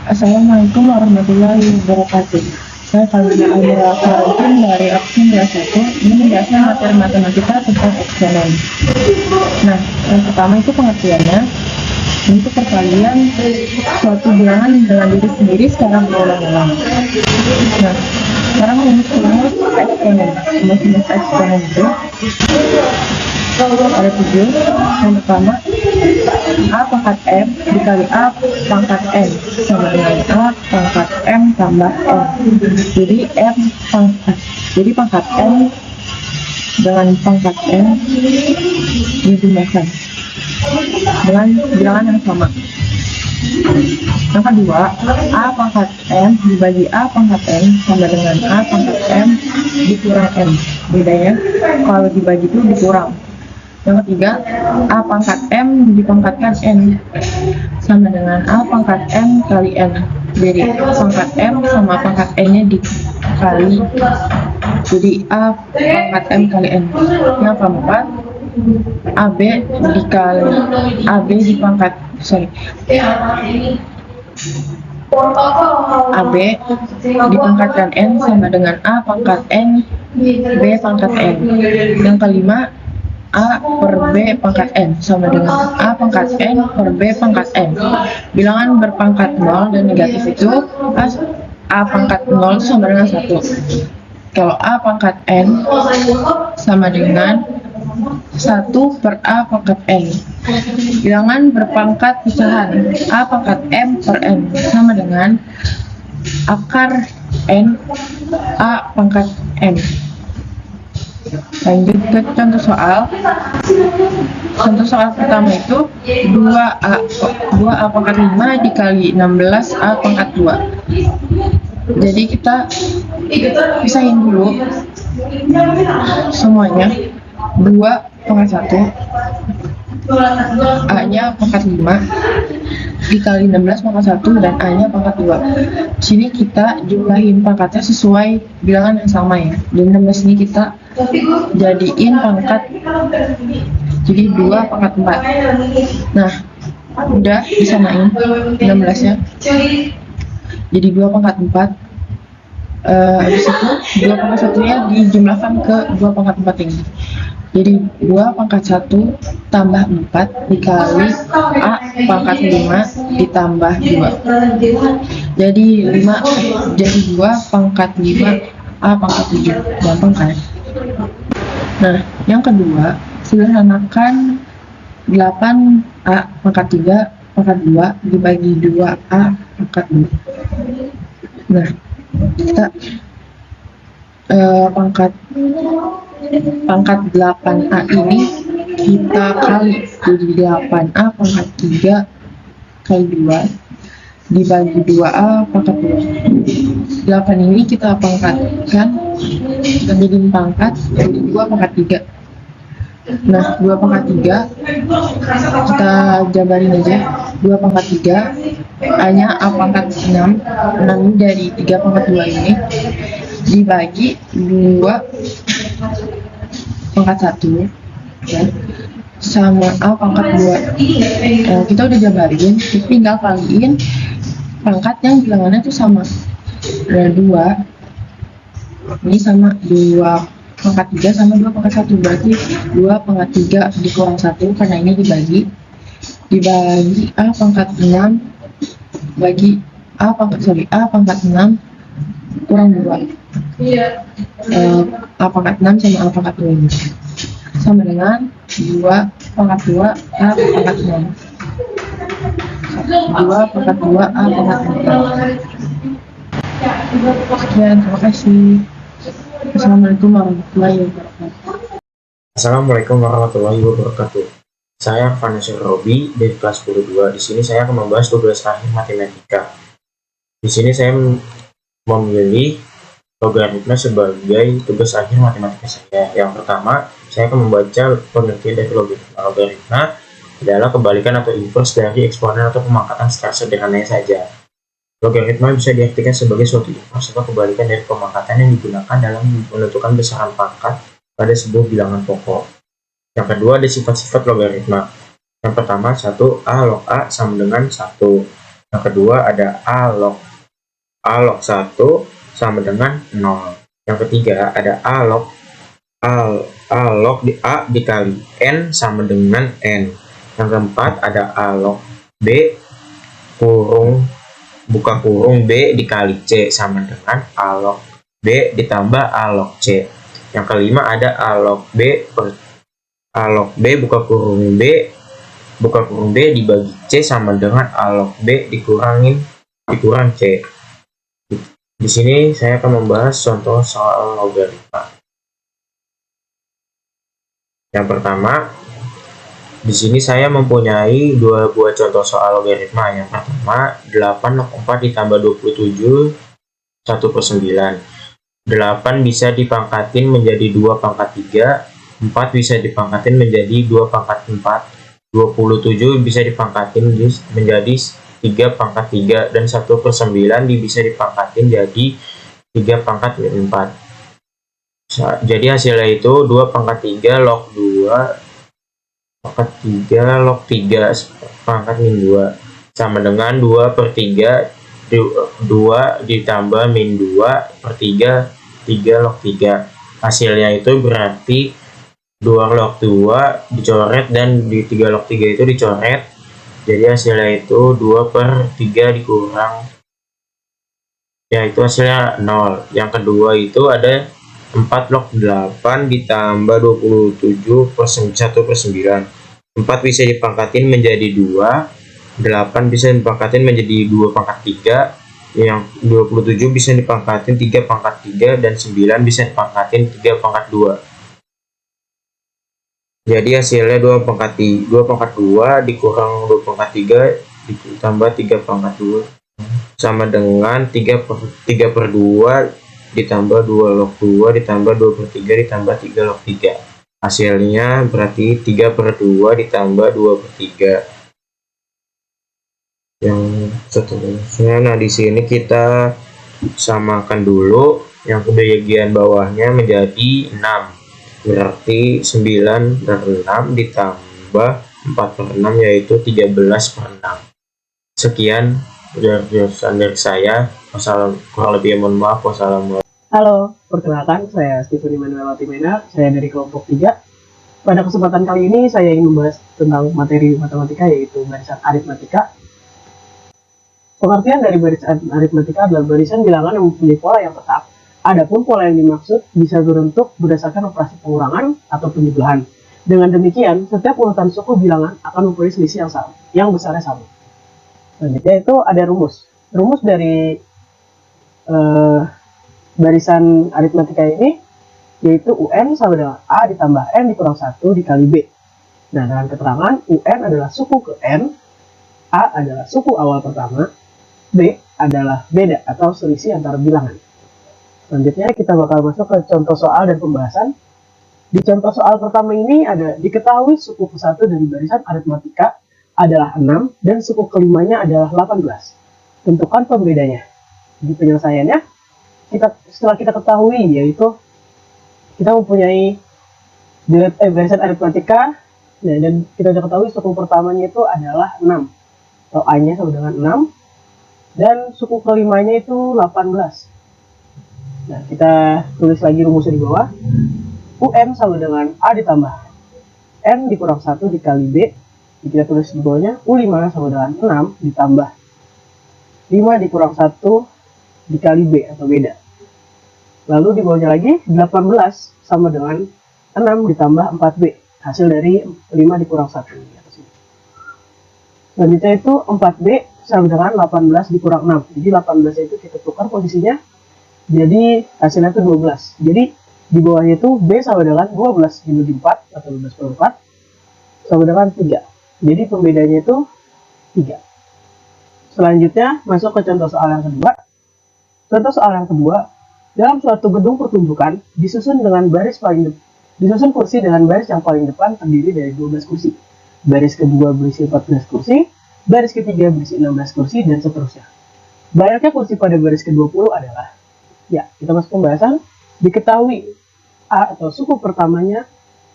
Assalamualaikum warahmatullahi wabarakatuh. Saya Kalina Amira Farokin dari absen kelas 1. Ini membahasnya materi matematika tentang eksponen. Nah, yang pertama itu pengertiannya, untuk perkalian suatu bilangan dengan diri sendiri secara berulang-ulang. Nah, sekarang rumus eksponen. Rumus eksponen itu ada 7. Yang pertama, A pangkat M dikali A pangkat N sama dengan A pangkat M tambah N. Jadi pangkat M dengan pangkat N dijumlahkan dengan bilangan yang sama. Yang kedua, A pangkat M dibagi A pangkat N sama dengan A pangkat M dikurang M. Bedanya kalau dibagi itu dikurang. Yang ketiga, A pangkat M dipangkatkan N sama dengan A pangkat M kali N. Jadi pangkat M sama pangkat N-nya dikali, jadi A pangkat M kali N. Yang keempat, AB dikali AB dipangkatkan N sama dengan A pangkat N B pangkat N. Yang kelima, A per B pangkat N sama dengan A pangkat N per B pangkat N. Bilangan berpangkat 0 dan negatif itu A pangkat 0 sama dengan 1. Kalau A pangkat N sama dengan 1 per A pangkat N. Bilangan berpangkat pecahan A pangkat M per N sama dengan akar N A pangkat M. Lanjut ke contoh soal. Contoh soal pertama itu 2A pangkat 5 dikali 16A pangkat 2. Jadi kita pisahin dulu semuanya. 2 pangkat 1, A-nya pangkat 5 dikali 16 pangkat 1 dan A-nya pangkat 2. Sini kita jumlahin pangkatnya sesuai bilangan yang sama ya. Dan 16 ini kita jadiin pangkat, jadi 2 pangkat 4. Nah, udah disamain 16 nya jadi 2 pangkat 4. Habis itu 2 pangkat 1 nya dijumlahkan ke 2 pangkat 4 ini. Jadi 2 pangkat 1 tambah 4 dikali A pangkat 5 ditambah 2. Jadi 2 pangkat 5 A pangkat 7. Gampang kan? Nah, yang kedua, sederhanakan 8A pangkat 3 pangkat 2 dibagi 2A pangkat 2. Nah, kita pangkat 8A ini kita kali, jadi 8A pangkat 3 kali 2 dibagi 2A pangkat 2. 8 ini kita pangkatkan, kita jadiin pangkat, jadi 2 pangkat 3. Nah, 2 pangkat 3 kita jabarin aja. 2 pangkat 3 A-nya A pangkat 6 ini dari 3 pangkat 2 ini dibagi 2 pangkat 1 ya, sama A pangkat 2. Kita udah jabarin, kita tinggal kaliin pangkat yang bilangannya tuh sama. Ada 2 ini sama 2 pangkat 3 sama 2 pangkat 1, berarti 2 pangkat 3 dikurang 1 karena ini dibagi A pangkat 6 bagi A pangkat 6 kurang 2. A pangkat 6 sama A pangkat 2 ini sama dengan 2 pangkat 2 A pangkat 6. 2 pangkat 2 A pangkat 4. Sekian, terima kasih. Assalamualaikum warahmatullahi wabarakatuh. Assalamualaikum warahmatullahi wabarakatuh. Saya Vanessa Robi dari kelas 22. Di sini saya akan membahas tugas akhir matematika. Di sini saya memilih logaritma sebagai tugas akhir matematika saya. Yang pertama, saya akan membaca pengertian dari logaritma. Logaritma adalah kebalikan atau inverse dari eksponen atau pemangkatan secara sederhananya saja. Logaritma bisa diartikan sebagai suatu inverse atau kebalikan dari pemangkatan yang digunakan dalam menentukan besaran pangkat pada sebuah bilangan pokok. Yang kedua, ada sifat-sifat logaritma. Yang pertama, 1 A log A sama dengan 1. Yang kedua ada A log 1 sama dengan 0. Yang ketiga ada A log A dikali N sama dengan N. Yang keempat ada A log B buka kurung B dikali C sama dengan A log B ditambah A log C. Yang kelima ada A log B buka kurung B dibagi C sama dengan A log B dikurang C. Di sini saya akan membahas contoh soal logaritma. Yang pertama, di sini saya mempunyai dua buah contoh soal logaritma. Yang pertama, 8 log 4 ditambah 27 1/9. 8 bisa dipangkatin menjadi 2 pangkat 3, 4 bisa dipangkatin menjadi 2 pangkat 4, 27 bisa dipangkatin menjadi 3 pangkat 3, dan 1/9 bisa dipangkatin jadi 3 pangkat 4. Jadi hasilnya itu 2 pangkat 3 log 2 pangkat 3 log 3 pangkat min 2 sama dengan 2/3 2 ditambah min 2/3 3 log 3. Hasilnya itu berarti 2 log 2 dicoret dan di 3 log 3 itu dicoret. Jadi hasilnya itu 2/3 dikurang, yaitu hasilnya 0. Yang kedua itu ada 4 log 8 ditambah 27 1/9. 4 bisa dipangkatin menjadi 2, 8 bisa dipangkatin menjadi 2 pangkat 3, yang 27 bisa dipangkatin 3 pangkat 3, dan 9 bisa dipangkatin 3 pangkat 2. Jadi hasilnya 2 pangkat 2 dikurang 2 pangkat 3 ditambah 3 pangkat 2 sama dengan 3/2 ditambah 2 log 2 ditambah 2/3 ditambah 3 log 3. Hasilnya berarti 3/2 ditambah 2/3. Yang seterusnya, nah di sini kita samakan dulu. Yang bagian bawahnya menjadi 6. Berarti 9/6 ditambah 4/6 yaitu 13/6. Sekian penjelasan dari saya. Kurang lebih mohon maaf. Wassalamualaikum. Halo, perkenalkan saya Stephen Immanuel Latimena, saya dari kelompok 3. Pada kesempatan kali ini saya ingin membahas tentang materi matematika yaitu barisan aritmatika. Pengertian dari barisan aritmatika adalah barisan bilangan yang mempunyai pola yang tetap. Adapun pola yang dimaksud bisa berbentuk berdasarkan operasi pengurangan atau penjumlahan. Dengan demikian, setiap urutan suku bilangan akan mempunyai selisih yang sama, yang besarnya sama. Selanjutnya itu ada rumus. Rumus dari barisan aritmatika ini yaitu UN sama dengan A ditambah N dikurang 1 dikali B. Nah, dengan keterangan UN adalah suku ke N, A adalah suku awal pertama, B adalah beda atau selisih antara bilangan. Selanjutnya kita bakal masuk ke contoh soal dan pembahasan. Di contoh soal pertama ini ada diketahui suku ke-1 dari barisan aritmatika adalah 6 dan suku kelimanya adalah 18. Tentukan pembedanya. Di penyelesaiannya, setelah kita ketahui yaitu kita mempunyai barisan aritmatika, nah, dan kita sudah ketahui suku pertamanya itu adalah 6 atau A-nya sama dengan 6 dan suku kelimanya itu 18. Nah, kita tulis lagi rumusnya di bawah. UN sama dengan A ditambah N dikurang 1 dikali B. Kita tulis di bawahnya U5 sama dengan 6 ditambah 5 dikurang 1 dikali B atau beda. Lalu di bawahnya lagi 18 sama dengan 6 ditambah 4B. Hasil dari 5 dikurang 1. Selanjutnya itu 4B sama dengan 18 dikurang 6. Jadi 18 itu kita tukar posisinya. Jadi hasilnya itu 12. Jadi di bawahnya itu B sama dengan 12 dibagi 4 atau 12/4 sama dengan 3. Jadi pembedanya itu 3. Selanjutnya masuk ke contoh soal yang kedua. Contoh soal yang kedua, dalam suatu gedung pertunjukan disusun kursi dengan baris yang paling depan terdiri dari 12 kursi. Baris kedua berisi 14 kursi, baris ketiga berisi 16 kursi, dan seterusnya. Banyaknya kursi pada baris ke-20 adalah, ya, kita masuk pembahasan. Diketahui A atau suku pertamanya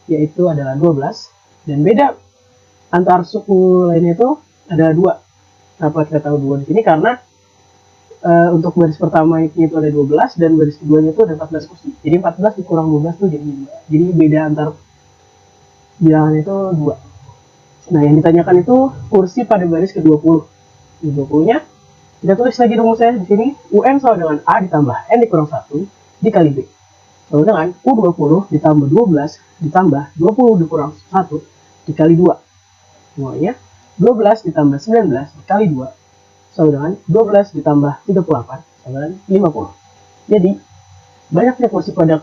yaitu adalah 12 dan beda antar suku lainnya itu adalah 2. Kenapa kita tahu 2 di sini? Karena untuk baris pertama itu ada 12 dan baris keduanya itu ada 14 kursi. Jadi 14 dikurang 12 itu jadi 2. Jadi beda antar bilangan itu 2. Nah, yang ditanyakan itu kursi pada baris ke-20. Di 20-nya kita tulis lagi rumusnya di sini. UN sama dengan A ditambah N dikurang 1 dikali B. Sama dengan U20 ditambah 12 ditambah 20 dikurang 1 dikali 2. Semuanya 12 ditambah 19 dikali 2 sama dengan 12 ditambah 38 sama dengan 50. Jadi banyaknya kursi pada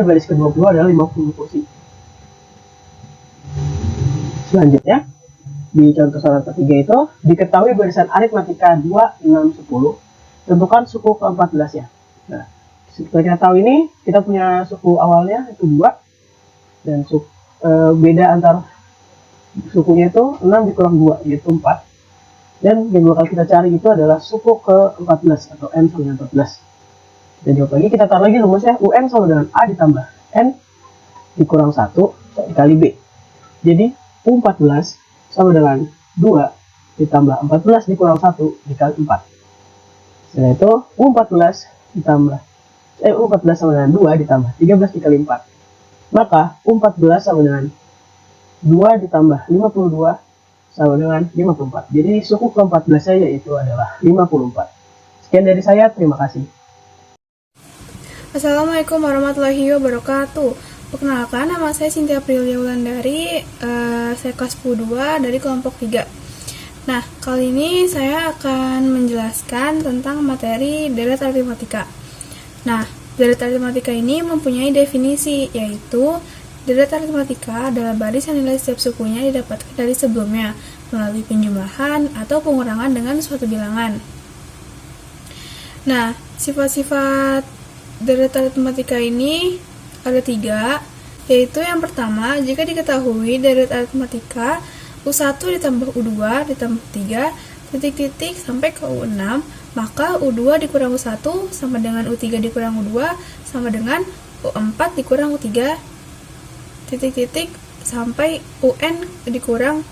baris ke-20 adalah 50 kursi. Selanjutnya di contoh soal ketiga itu diketahui barisan aritmatika 2, 6, 10. Tentukan suku ke-14 ya. Nah, seperti kita tahu ini kita punya suku awalnya itu 2 dan beda antar sukunya itu 6 dikurang 2 yaitu 4. Dan yang bakal kita cari itu adalah suku ke-14 atau N sama dengan 14. Dan jawab lagi, kita taruh lagi rumusnya UN sama dengan A ditambah N dikurang 1 dikali B. Jadi U14 sama dengan 2 ditambah 14 dikurang 1 dikali 4. Setelah itu U14 sama dengan 2 ditambah 13 dikali 4. Maka U14 sama dengan 2 ditambah 52 sama dengan 54. Jadi suku ke-14 saya yaitu adalah 54. Sekian dari saya, terima kasih. Assalamualaikum warahmatullahi wabarakatuh. Perkenalkan, nama saya Cynthia Aprilia Wulandari, saya kelas 2 dari kelompok 3. Nah, kali ini saya akan menjelaskan tentang materi deret aritmatika. Nah, deret aritmatika ini mempunyai definisi, yaitu deret aritmatika adalah baris yang nilai setiap sukunya didapatkan dari sebelumnya melalui penjumlahan atau pengurangan dengan suatu bilangan. Nah, sifat-sifat deret aritmatika ini ada 3, yaitu yang pertama, jika diketahui deret aritmatika U1 ditambah U2 ditambah 3 titik-titik sampai ke U6, maka U2 dikurang U1 sama dengan U3 dikurang U2 sama dengan U4 dikurang U3 titik-titik sampai UN dikurang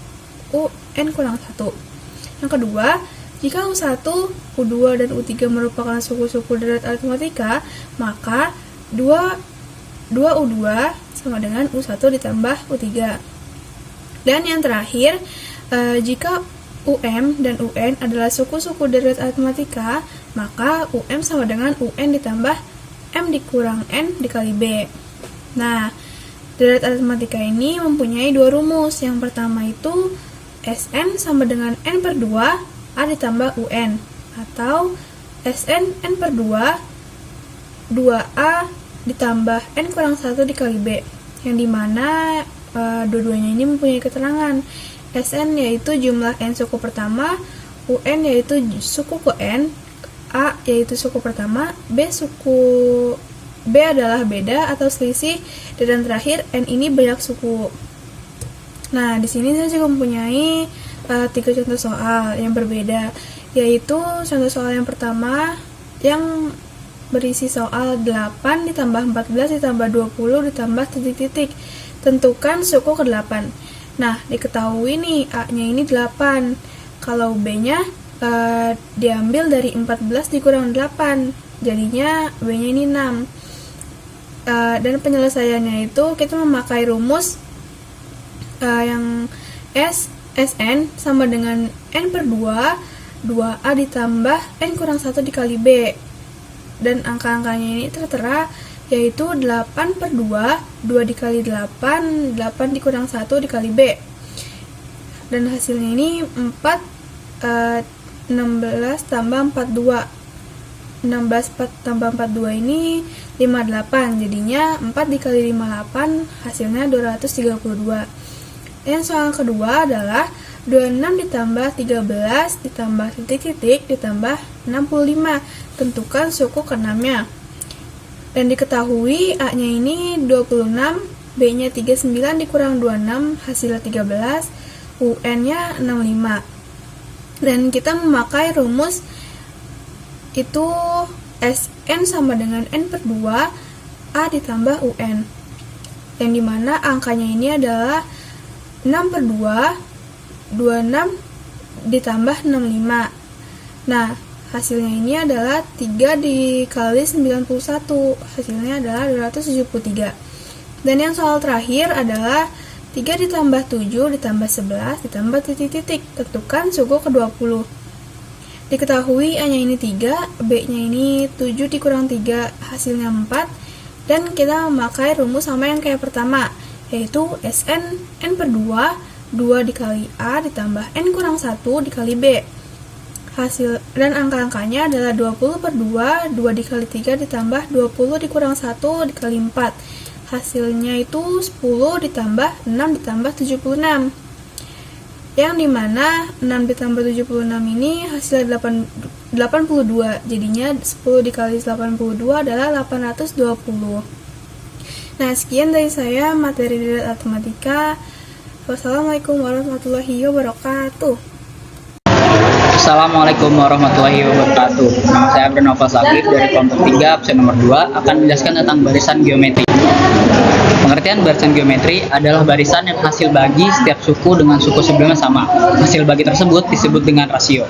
UN kurang 1. Yang kedua, jika U1, U2, dan U3 merupakan suku-suku deret aritmatika, maka 2U2 sama dengan U1 ditambah U3. Dan yang terakhir, jika UM dan UN adalah suku-suku deret aritmatika, maka UM sama dengan UN ditambah M dikurang N dikali B. Nah, deret aritmatika ini mempunyai 2 rumus. Yang pertama itu Sn sama dengan N per 2 A ditambah UN, atau Sn N per 2 2A ditambah N kurang 1 dikali B, yang dimana dua-duanya ini mempunyai keterangan. Sn yaitu jumlah N suku pertama, UN yaitu suku ke N, A yaitu suku pertama, B adalah beda atau selisih, dan terakhir N ini banyak suku. Nah, di sini saya juga mempunyai 3 contoh soal yang berbeda, yaitu contoh soal yang pertama yang berisi soal 8 ditambah 14 ditambah 20 ditambah titik-titik. Tentukan suku ke-8. Nah, diketahui nih A-nya ini 8. Kalau B-nya diambil dari 14 dikurang 8. Jadinya B-nya ini 6. Dan penyelesaiannya itu kita memakai rumus yang Sn sama dengan N per 2 2A ditambah N kurang 1 dikali B. Dan angka-angkanya ini tertera, yaitu 8 per 2 2 dikali 8 8 dikurang 1 dikali B. Dan hasilnya ini 16 tambah 42. 16 tambah 42 ini 58, jadinya 4 dikali 58 hasilnya 232. Yang soal kedua adalah 26 ditambah 13 ditambah titik-titik ditambah 65. Tentukan suku ke-6-nya. Dan diketahui A-nya ini 26, B-nya 39 dikurang 26 hasilnya 13, UN-nya 65. Dan kita memakai rumus itu Sn sama dengan N per 2 A ditambah UN, yang dimana angkanya ini adalah 6 per 2 26 ditambah 65. Nah, hasilnya ini adalah 3 dikali 91, hasilnya adalah 273. Dan yang soal terakhir adalah 3 ditambah 7 ditambah 11 ditambah titik-titik, tentukan suku ke-20. Diketahui A-nya ini 3, B-nya ini 7 dikurang 3, hasilnya 4, dan kita memakai rumus sama yang kayak pertama, yaitu Sn n/2, 2 dikali A ditambah n kurang 1 dikali B. Hasil dan angka-angkanya adalah 20/2, 2 dikali 3 ditambah 20 dikurang 1 dikali 4. Hasilnya itu 10 ditambah 6 ditambah 76. Yang dimana 6 ditambah 76 ini hasilnya 82. Jadinya 10 dikali 82 adalah 820. Nah, sekian dari saya materi dari matematika. Wassalamualaikum warahmatullahi wabarakatuh. Assalamualaikum warahmatullahi wabarakatuh. Nama saya Bernova Sabri dari kelompok 3 absen nomor 2 akan menjelaskan tentang barisan geometri. Pengertian barisan geometri adalah barisan yang hasil bagi setiap suku dengan suku sebelumnya sama. Hasil bagi tersebut disebut dengan rasio.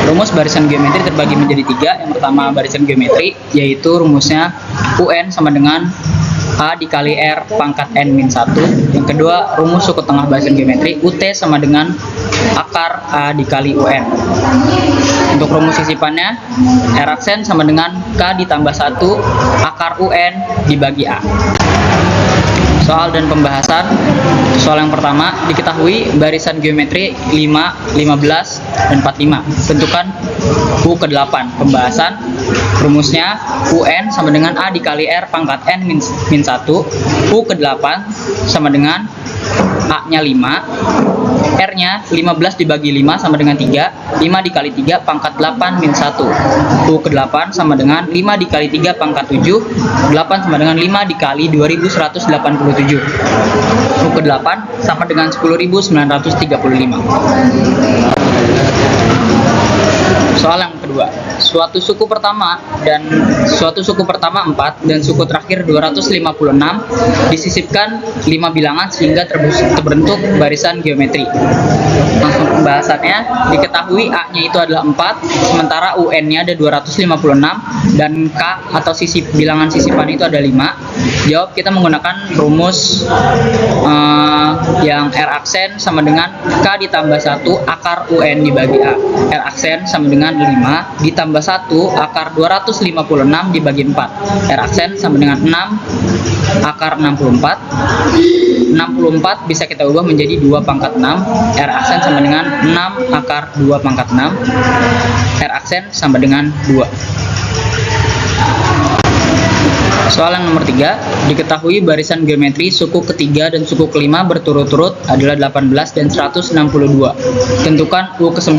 Rumus barisan geometri terbagi menjadi 3. Yang pertama barisan geometri, yaitu rumusnya UN sama dengan A dikali R pangkat N-1. Yang kedua, rumus suku tengah barisan geometri, UT sama dengan akar A dikali UN. Untuk rumus sisipannya, R aksen sama dengan K ditambah 1 akar UN dibagi A. Soal dan pembahasan. Soal yang pertama, diketahui barisan geometri 5, 15, dan 45. Tentukan U ke-8. Pembahasan. Rumusnya UN sama dengan A dikali R pangkat N min 1. U ke-8 sama dengan A-nya 5. R-nya 15 dibagi 5 sama dengan 3. 5 dikali 3 pangkat 8 min 1. U ke-8 sama dengan 5 dikali 3 pangkat 7. 8 sama dengan 5 dikali 2187. U ke-8 sama dengan 10.935. Soal yang kedua, suatu suku pertama 4 dan suku terakhir 256 disisipkan 5 bilangan sehingga terbentuk barisan geometri. Langsung pembahasannya, diketahui A-nya itu adalah 4, sementara UN-nya ada 256 dan K atau bilangan sisipan itu ada 5. Jawab kita menggunakan rumus yang R aksen sama dengan K ditambah 1 akar UN dibagi A. R aksen sama dengan 5 ditambah 1 akar 256 dibagi 4. R aksen sama dengan 6 akar 64. 64 bisa kita ubah menjadi 2 pangkat 6. R aksen sama dengan 6 akar 2 pangkat 6. R aksen sama dengan 2. Soal yang nomor 3, diketahui barisan geometri suku ketiga dan suku kelima berturut-turut adalah 18 dan 162. Tentukan U ke-9.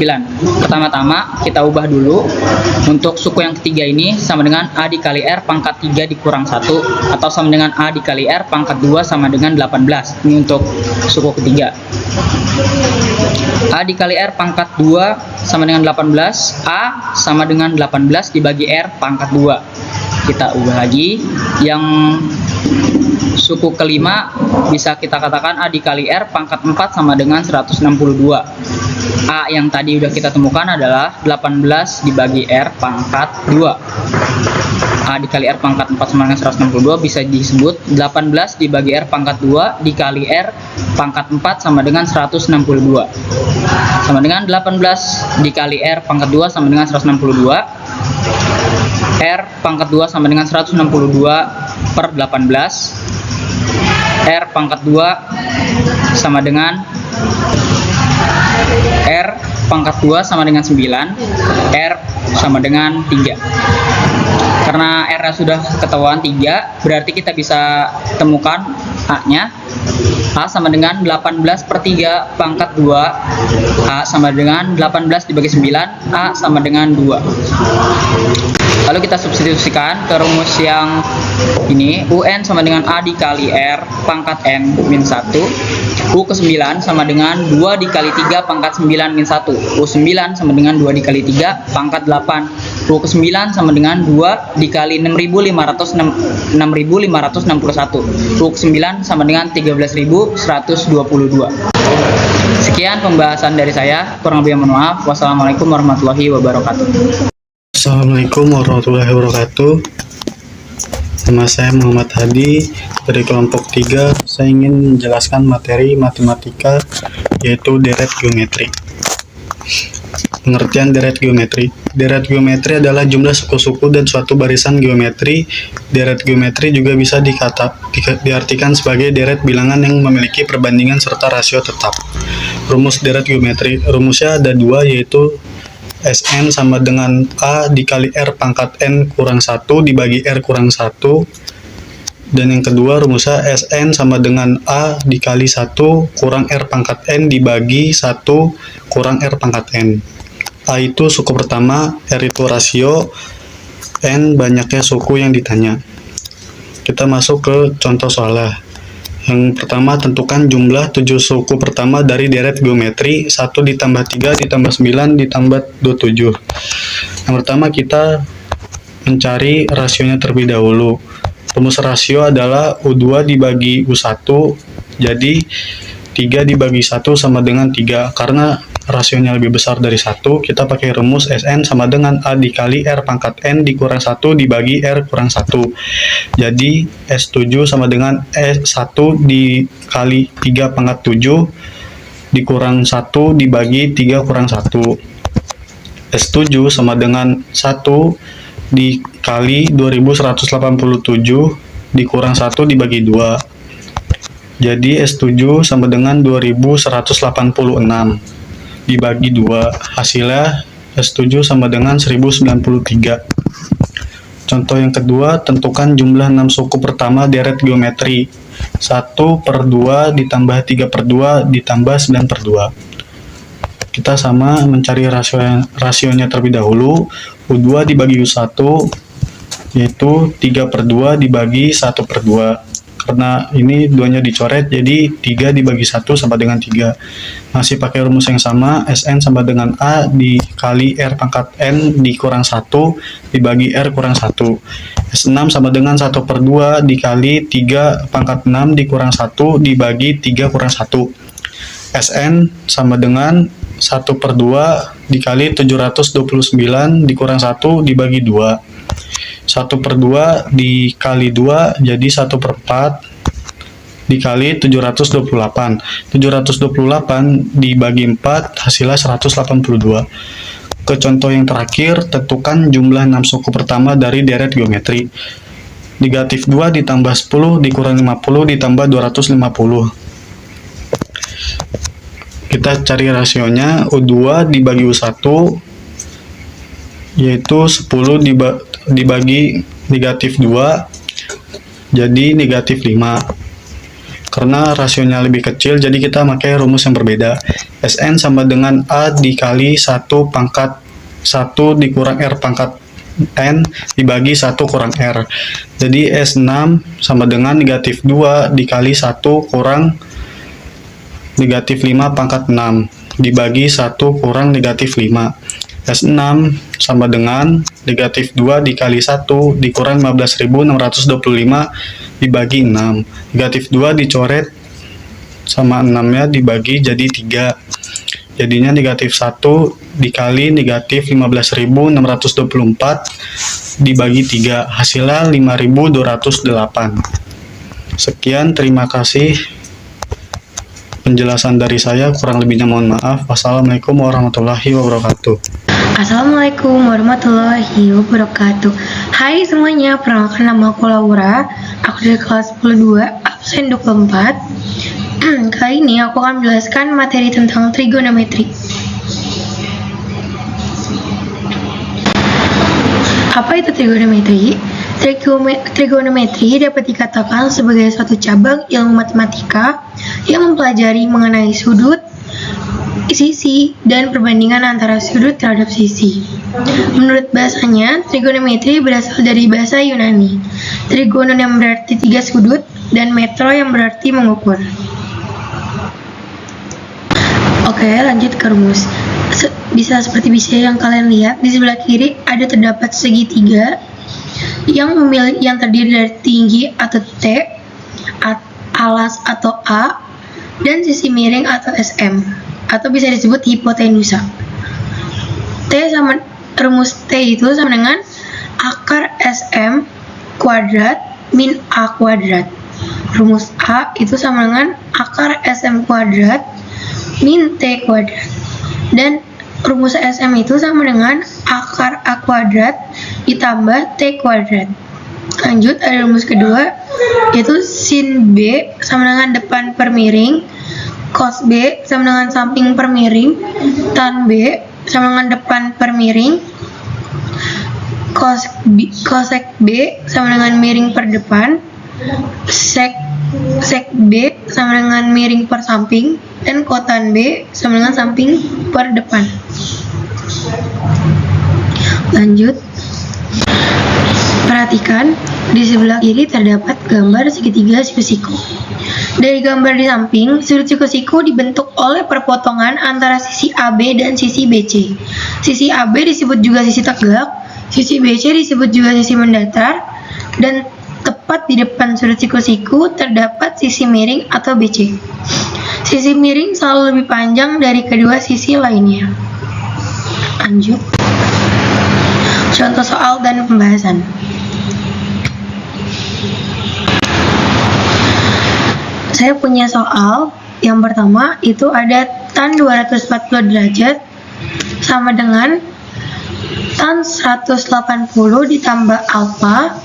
Pertama-tama kita ubah dulu. Untuk suku yang ketiga ini sama dengan A dikali R pangkat 3 dikurang 1 atau sama dengan A dikali R pangkat 2 sama dengan 18. Ini untuk suku ketiga. A dikali R pangkat 2 sama dengan 18. A sama dengan 18 dibagi R pangkat 2. Kita ubah lagi. Yang suku kelima bisa kita katakan A dikali R pangkat 4 sama dengan 162. A yang tadi udah kita temukan adalah 18 dibagi R pangkat 2. A dikali R pangkat 4 sama dengan 162 bisa disebut 18 dibagi R pangkat 2 dikali R pangkat 4 sama dengan 162. Sama dengan 18 dikali R pangkat 2 sama dengan 162. R pangkat 2 sama dengan 162 per 18. R pangkat 2 sama dengan R pangkat 2 sama dengan 9. R sama dengan 3. Karena R-nya sudah ketahuan 3, berarti kita bisa temukan A-nya. A sama dengan 18 per 3 pangkat 2. A sama dengan 18 dibagi 9. A sama dengan 2. Lalu kita substitusikan ke rumus yang ini. UN sama dengan A dikali R pangkat N min 1. U ke-9 sama dengan 2 dikali 3 pangkat 9 min 1. U9 sama dengan 2 dikali 3 pangkat 8 Ruu ke-9 sama dengan 2 dikali 6.561. Ruu ke-9 sama dengan 13.122. Sekian pembahasan dari saya. Kurang lebih mohon maaf. Wassalamualaikum warahmatullahi wabarakatuh. Assalamualaikum warahmatullahi wabarakatuh. Nama saya Muhammad Hadi dari kelompok 3. Saya ingin menjelaskan materi matematika yaitu deret geometri. Pengertian deret geometri. Deret geometri adalah jumlah suku-suku dan suatu barisan geometri. Deret geometri juga bisa diartikan sebagai deret bilangan yang memiliki perbandingan serta rasio tetap. Rumus deret geometri. Rumusnya ada dua, yaitu Sn sama dengan A dikali R pangkat N kurang 1 dibagi R kurang 1. Dan yang kedua rumusnya Sn sama dengan A dikali 1 kurang R pangkat N dibagi 1 kurang R pangkat N. A itu suku pertama, R itu rasio, N banyaknya suku yang ditanya. Kita masuk ke contoh soalnya. Yang pertama, tentukan jumlah 7 suku pertama dari deret geometri 1 ditambah 3 ditambah 9 ditambah 27. Yang pertama kita mencari rasionya terlebih dahulu. Rumus rasio adalah U2 dibagi U1, jadi 3 dibagi 1 sama dengan 3. Karena rasionya lebih besar dari 1, kita pakai rumus Sn sama dengan A dikali R pangkat N dikurang 1 dibagi R kurang 1. Jadi S7 sama dengan S1 dikali 3 pangkat 7 dikurang 1 dibagi 3 kurang 1. S7 sama dengan 1 dikali 2187 dikurang 1 dibagi 2. Jadi S7 sama dengan 2186 dibagi 2, hasilnya S7 sama dengan 1093. Contoh yang kedua, tentukan jumlah 6 suku pertama deret geometri 1/2 ditambah 3/2 ditambah 9/2. Kita sama mencari rasionya terlebih dahulu. U2 dibagi U1 yaitu 3/2 dibagi 1/2. Karena ini duanya dicoret, jadi 3 dibagi 1 sama dengan 3. Masih pakai rumus yang sama, Sn sama dengan A dikali R pangkat N dikurang 1 dibagi R kurang 1. S6 sama dengan 1/2 dikali 3 pangkat 6 dikurang 1 dibagi 3 kurang 1. Sn sama dengan 1/2 dikali 729 dikurang 1 dibagi 2. 1/2 dikali 2 jadi 1/4 dikali 728. 728 dibagi 4 hasilnya 182. Ke contoh yang terakhir, tentukan jumlah 6 suku pertama dari deret geometri. Negatif 2 ditambah 10 dikurang 50 ditambah 250. Kita cari rasionya. U2 dibagi U1 yaitu 10 dibagi negatif 2 jadi negatif 5. Karena rasionya lebih kecil, jadi kita pakai rumus yang berbeda. Sn sama dengan A dikali 1 pangkat 1 dikurang R pangkat N dibagi 1 kurang R. Jadi S6 sama dengan negatif 2 dikali 1 kurang negatif 5 pangkat 6 dibagi 1 kurang negatif 5. S6 sama dengan negatif 2 dikali 1 dikurang 15.625 dibagi 6. Negatif 2 dicoret sama 6-nya dibagi jadi 3. Jadinya negatif 1 dikali negatif 15.624 dibagi 3. Hasilnya 5.208. Sekian, terima kasih penjelasan dari saya. Kurang lebihnya mohon maaf. Wassalamualaikum warahmatullahi wabarakatuh. Assalamualaikum warahmatullahi wabarakatuh. Hai semuanya, perkenalkan nama aku Laura. Aku dari kelas 10-2, absen 24. Kali ini aku akan menjelaskan materi tentang trigonometri. Apa itu trigonometri? Trigonometri dapat dikatakan sebagai suatu cabang ilmu matematika yang mempelajari mengenai sudut, sisi, dan perbandingan antara sudut terhadap sisi. Menurut bahasanya, trigonometri berasal dari bahasa Yunani. Trigonon yang berarti 3 sudut dan metro yang berarti mengukur. Oke, lanjut ke rumus. bisa seperti yang kalian lihat di sebelah kiri ada terdapat segitiga yang terdiri dari tinggi atau T, alas atau A, dan sisi miring atau SM, atau bisa disebut hipotenusa. Rumus T itu sama dengan akar SM kuadrat min A kuadrat. Rumus A itu sama dengan akar SM kuadrat min T kuadrat. Dan rumus SM itu sama dengan akar A kuadrat ditambah T kuadrat. Lanjut, ada rumus kedua, yaitu sin B sama dengan depan per miring, cos B sama dengan samping per miring, tan B sama dengan depan per miring, cosec B sama dengan miring per depan, sec B sama dengan miring per samping, dan kotan B sama dengan samping per depan. Lanjut, perhatikan di sebelah kiri terdapat gambar segitiga siku-siku. Dari gambar di samping, sudut siku-siku dibentuk oleh perpotongan antara sisi AB dan sisi BC. Sisi AB disebut juga sisi tegak, sisi BC disebut juga sisi mendatar, dan tepat di depan sudut siku-siku terdapat sisi miring atau BC. Sisi miring selalu lebih panjang dari kedua sisi lainnya. Lanjut, contoh soal dan pembahasan. Saya punya soal yang pertama itu ada tan 240 derajat sama dengan tan 180 ditambah alfa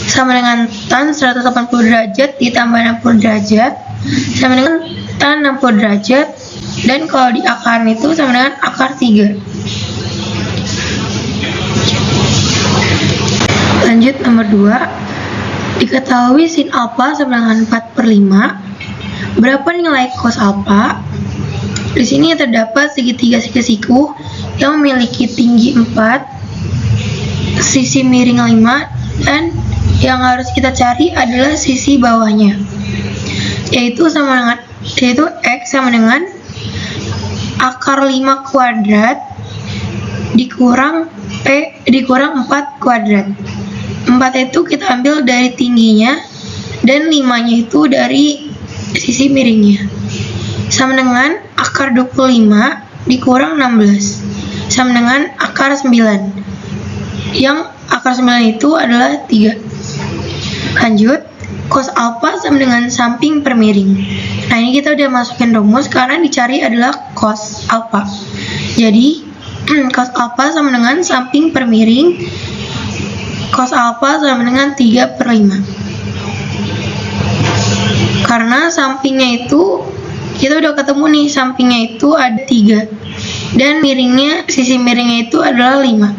sama dengan tan 180 derajat ditambah 60 derajat sama dengan tan 60 derajat, dan kalau di akar itu sama dengan akar 3. Lanjut, nomor 2, diketahui sin alfa sama dengan 4/5. Berapa nilai cos alfa? Di sini terdapat segitiga siku yang memiliki tinggi 4, sisi miring 5, dan yang harus kita cari adalah sisi bawahnya, yaitu X sama dengan akar 5 kuadrat dikurang 4 kuadrat. 4 itu kita ambil dari tingginya dan 5-nya itu dari sisi miringnya, sama dengan akar 25 dikurang 16 sama dengan akar 9, yang akar 9 itu adalah 3. Lanjut, cos alfa sama dengan samping per miring. Nah, ini kita udah masukin rumus karena dicari adalah cos alfa. Jadi cos alfa sama dengan samping per miring, cos alfa sama dengan 3/5. Karena sampingnya itu kita udah ketemu nih, sampingnya itu ada 3 dan sisi miringnya itu adalah 5.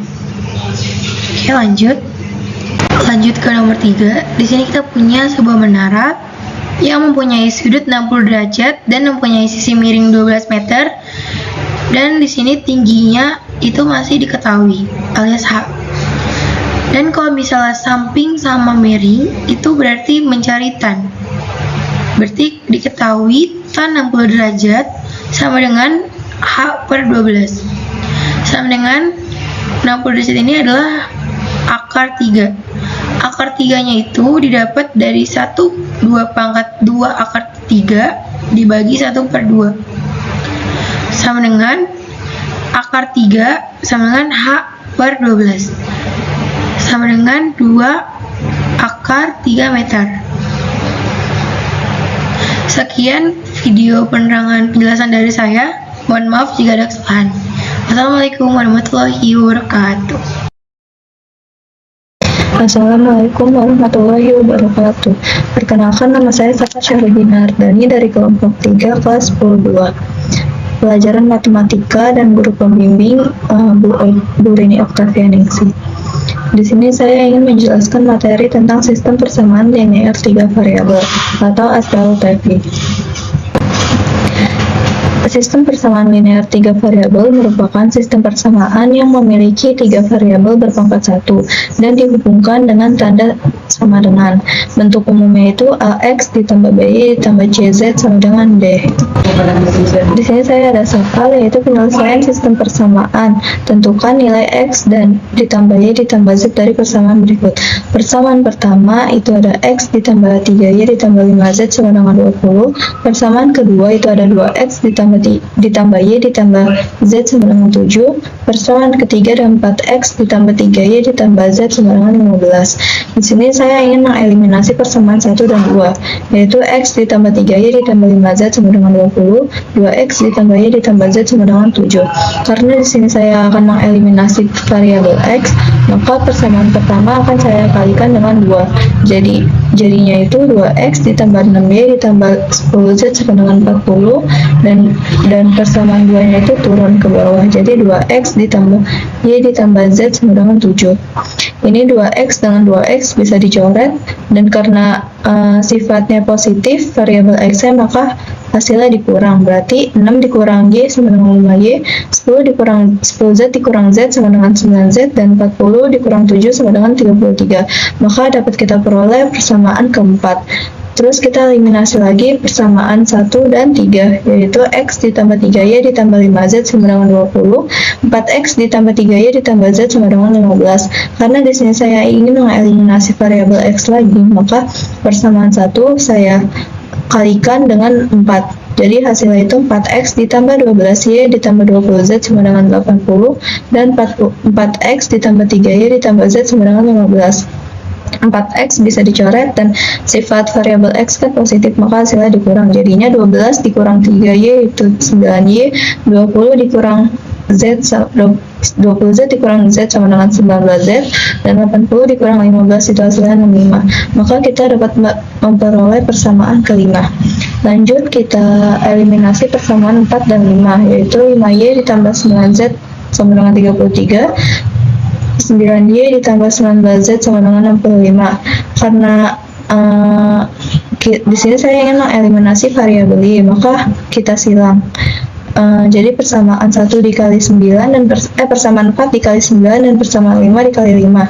Oke, lanjut ke nomor 3. Di sini kita punya sebuah menara yang mempunyai sudut 60 derajat dan mempunyai sisi miring 12 meter, dan di sini tingginya itu masih diketahui alias H. Dan kalau misalnya samping sama miring itu berarti mencari tan. Berarti diketahui tan 60 derajat sama dengan H/12. Sama dengan 60 derajat ini adalah akar 3. Akar 3-nya itu didapat dari 1/2 akar 3 dibagi 1/2. Sama dengan akar 3 sama dengan H/12. Sama dengan 2 akar 3 meter. Sekian video penerangan penjelasan dari saya. Mohon maaf jika ada kesalahan. Wassalamualaikum warahmatullahi wabarakatuh. Assalamualaikum warahmatullahi wabarakatuh. Perkenalkan, nama saya Safa Syarudina Ardani dari kelompok 3 kelas 10-2. Pelajaran matematika dan guru pembimbing Bu Rini Oktavianingsih. Di sini saya ingin menjelaskan materi tentang sistem persamaan linear 3 variabel atau SPLTV. Sistem persamaan linear 3 variabel merupakan sistem persamaan yang memiliki 3 variabel berpangkat 1 dan dihubungkan dengan tanda sama dengan. Bentuk umumnya itu AX ditambah BY ditambah CZ sama dengan D. Di sini saya ada soal yaitu penyelesaian sistem persamaan. Tentukan nilai X dan ditambah Y ditambah Z dari persamaan berikut. Persamaan pertama itu ada X ditambah 3Y ditambah 5Z sama dengan 20. Persamaan kedua itu ada 2X ditambah Y ditambah Z sama dengan 7. Persamaan ketiga ada 4X ditambah 3Y ditambah Z sama dengan 15. Di sini saya ingin mengeliminasi persamaan 1 dan 2, yaitu X ditambah 3Y ditambah 5Z sama dengan 20, 2X ditambah Y ditambah Z sama dengan 7. Karena di sini saya akan mengeliminasi variabel X, maka persamaan pertama akan saya kalikan dengan 2. Jadinya itu 2X ditambah 6Y ditambah 10Z sama dengan 40, dan persamaan 2-nya itu turun ke bawah. Jadi 2X ditambah Y ditambah Z sama dengan 7. Ini 2X dengan 2X bisa dicoret, dan karena sifatnya positif variabel X-nya, maka hasilnya dikurang. Berarti 6 dikurang Y sama dengan 5Y, 10Z dikurang Z sama dengan 9Z, dan 40 dikurang 7 sama dengan 33. Maka dapat kita peroleh persamaan keempat. Terus kita eliminasi lagi persamaan 1 dan 3, yaitu X ditambah 3Y ditambah 5Z sama dengan 20, 4X ditambah 3Y ditambah Z sama dengan 15. Karena di sini saya ingin mengeliminasi variabel X lagi, maka persamaan 1 saya kalikan dengan 4. Jadi hasilnya itu 4X ditambah 12Y ditambah 20Z sama dengan 80, dan 4X ditambah 3Y ditambah Z sama dengan 15. 4X bisa dicoret, dan sifat variabel X kan positif, maka hasilnya dikurang. Jadinya 12 dikurang 3Y itu 9Y, 20 dikurang Z 20Z dikurang Z sama dengan 19Z, dan 80 dikurang 15 itu hasilnya 65. Maka kita dapat memperoleh persamaan kelima. Lanjut kita eliminasi persamaan 4 dan 5, yaitu 5Y ditambah 9Z sama dengan 33, 9Y ditambah 19Z sama dengan 65. Karena di sini saya ingin mengeliminasi variabel Y, maka kita silang. Jadi persamaan 1 dikali 9 dan persamaan 4 dikali 9 dan persamaan 5 dikali 5.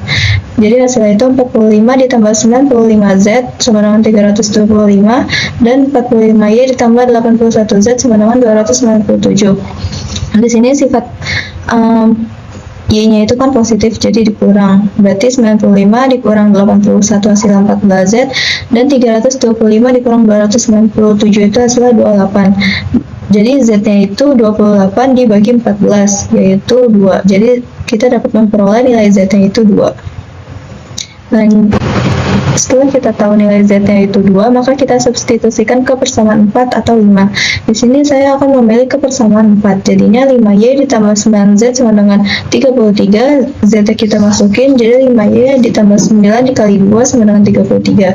Jadi hasilnya itu 45 ditambah 95Z sama dengan 325, dan 45Y ditambah 81Z sama dengan 297. Di sini sifat Y-nya itu kan positif, jadi dikurang. Berarti 95 dikurang 81 hasilnya 14Z, dan 325 dikurang 297 itu hasilnya 28. Jadi Z-nya itu 28 dibagi 14, yaitu 2. Jadi kita dapat memperoleh nilai Z-nya itu 2. Dan setelah kita tahu nilai Z-nya itu 2, maka kita substitusikan ke persamaan 4 atau 5. Di sini saya akan memilih ke persamaan 4. Jadinya 5Y ditambah 9Z sama dengan 33. Z-nya kita masukin, jadi 5Y ditambah 9 dikali 2 sama dengan 33.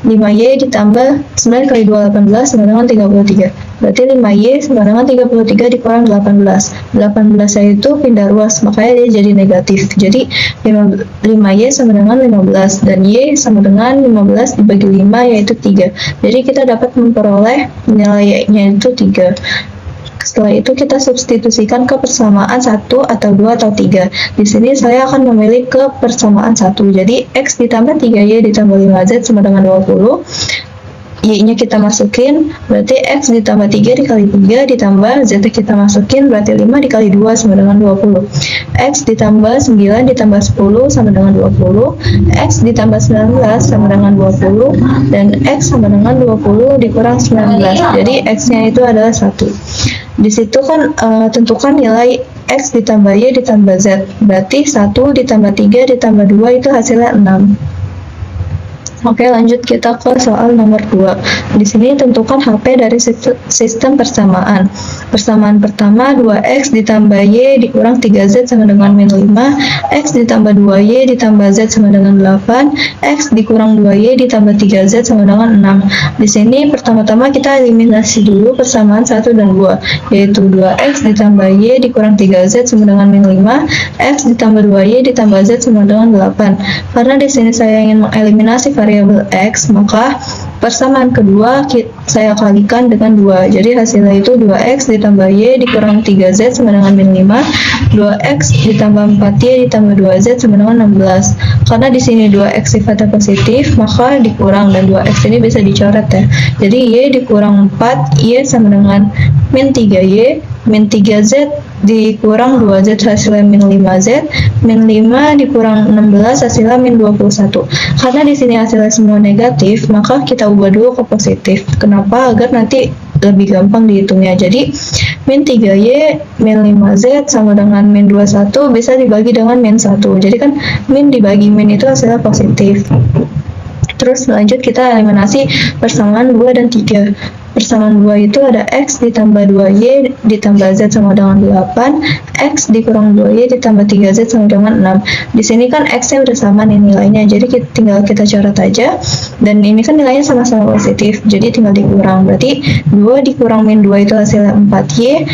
5Y ditambah 9 kali 2, 18 sama dengan 33. Berarti 5Y sama dengan 33 dikurang 18. 18 itu pindah ruas, makanya dia jadi negatif. Jadi 5Y sama dengan 15, dan Y sama dengan 15 dibagi 5, yaitu 3. Jadi kita dapat memperoleh nilai Y-nya itu 3. Setelah itu kita substitusikan ke persamaan 1 atau 2 atau 3. Di sini saya akan memilih ke persamaan 1. Jadi X ditambah 3Y ditambah 5Z sama dengan 20. Y-nya kita masukin, berarti X ditambah 3 dikali 3 ditambah Z kita masukin, berarti 5 dikali 2 sama dengan 20. X ditambah 9 ditambah 10 sama dengan 20. X ditambah 19 sama dengan 20, dan X sama dengan 20 dikurang 19. Jadi X-nya itu adalah 1. Di situ kan tentukan nilai X ditambah Y ditambah Z. Berarti 1 ditambah 3 ditambah 2 itu hasilnya 6. Oke, lanjut kita ke soal nomor 2. Di sini tentukan HP dari sistem persamaan. Persamaan pertama 2X ditambah Y dikurang 3Z sama dengan min 5, X ditambah 2Y ditambah Z sama dengan 8, X dikurang 2Y ditambah 3Z sama dengan 6. Di sini pertama-tama kita eliminasi dulu persamaan 1 dan 2, yaitu 2X ditambah Y dikurang 3Z sama dengan min 5, X ditambah 2Y ditambah Z sama dengan 8. Karena di sini saya ingin mengeliminasi variabel variabel X, maka persamaan kedua saya kalikan dengan 2. Jadi hasilnya itu 2X ditambah Y dikurang 3Z sama dengan min 5. 2X ditambah 4Y ditambah 2Z sama dengan 16. Karena di sini 2X sifatnya positif, maka dikurang, dan 2X ini bisa dicoret ya. Jadi Y dikurang 4, Y sama dengan min 3Y, min 3Z dikurang 2Z hasilnya min 5Z, min 5 dikurang 16 hasilnya min 21. Karena di sini hasilnya semua negatif, maka kita ubah dulu ke positif. Kenapa? Agar nanti lebih gampang dihitungnya. Jadi min 3Y min 5Z sama dengan min 21 bisa dibagi dengan min 1. Jadi kan min dibagi min itu hasilnya positif. Terus lanjut kita eliminasi persamaan 2 dan 3. Persamaan 2 itu ada X ditambah 2Y ditambah Z sama dengan 8, X dikurang 2Y ditambah 3Z sama dengan 6. Di sini kan X-nya udah sama nih nilainya, jadi tinggal kita coret aja. Dan ini kan nilainya sama-sama positif, jadi tinggal dikurang. Berarti 2 dikurang min 2 itu hasilnya 4Y,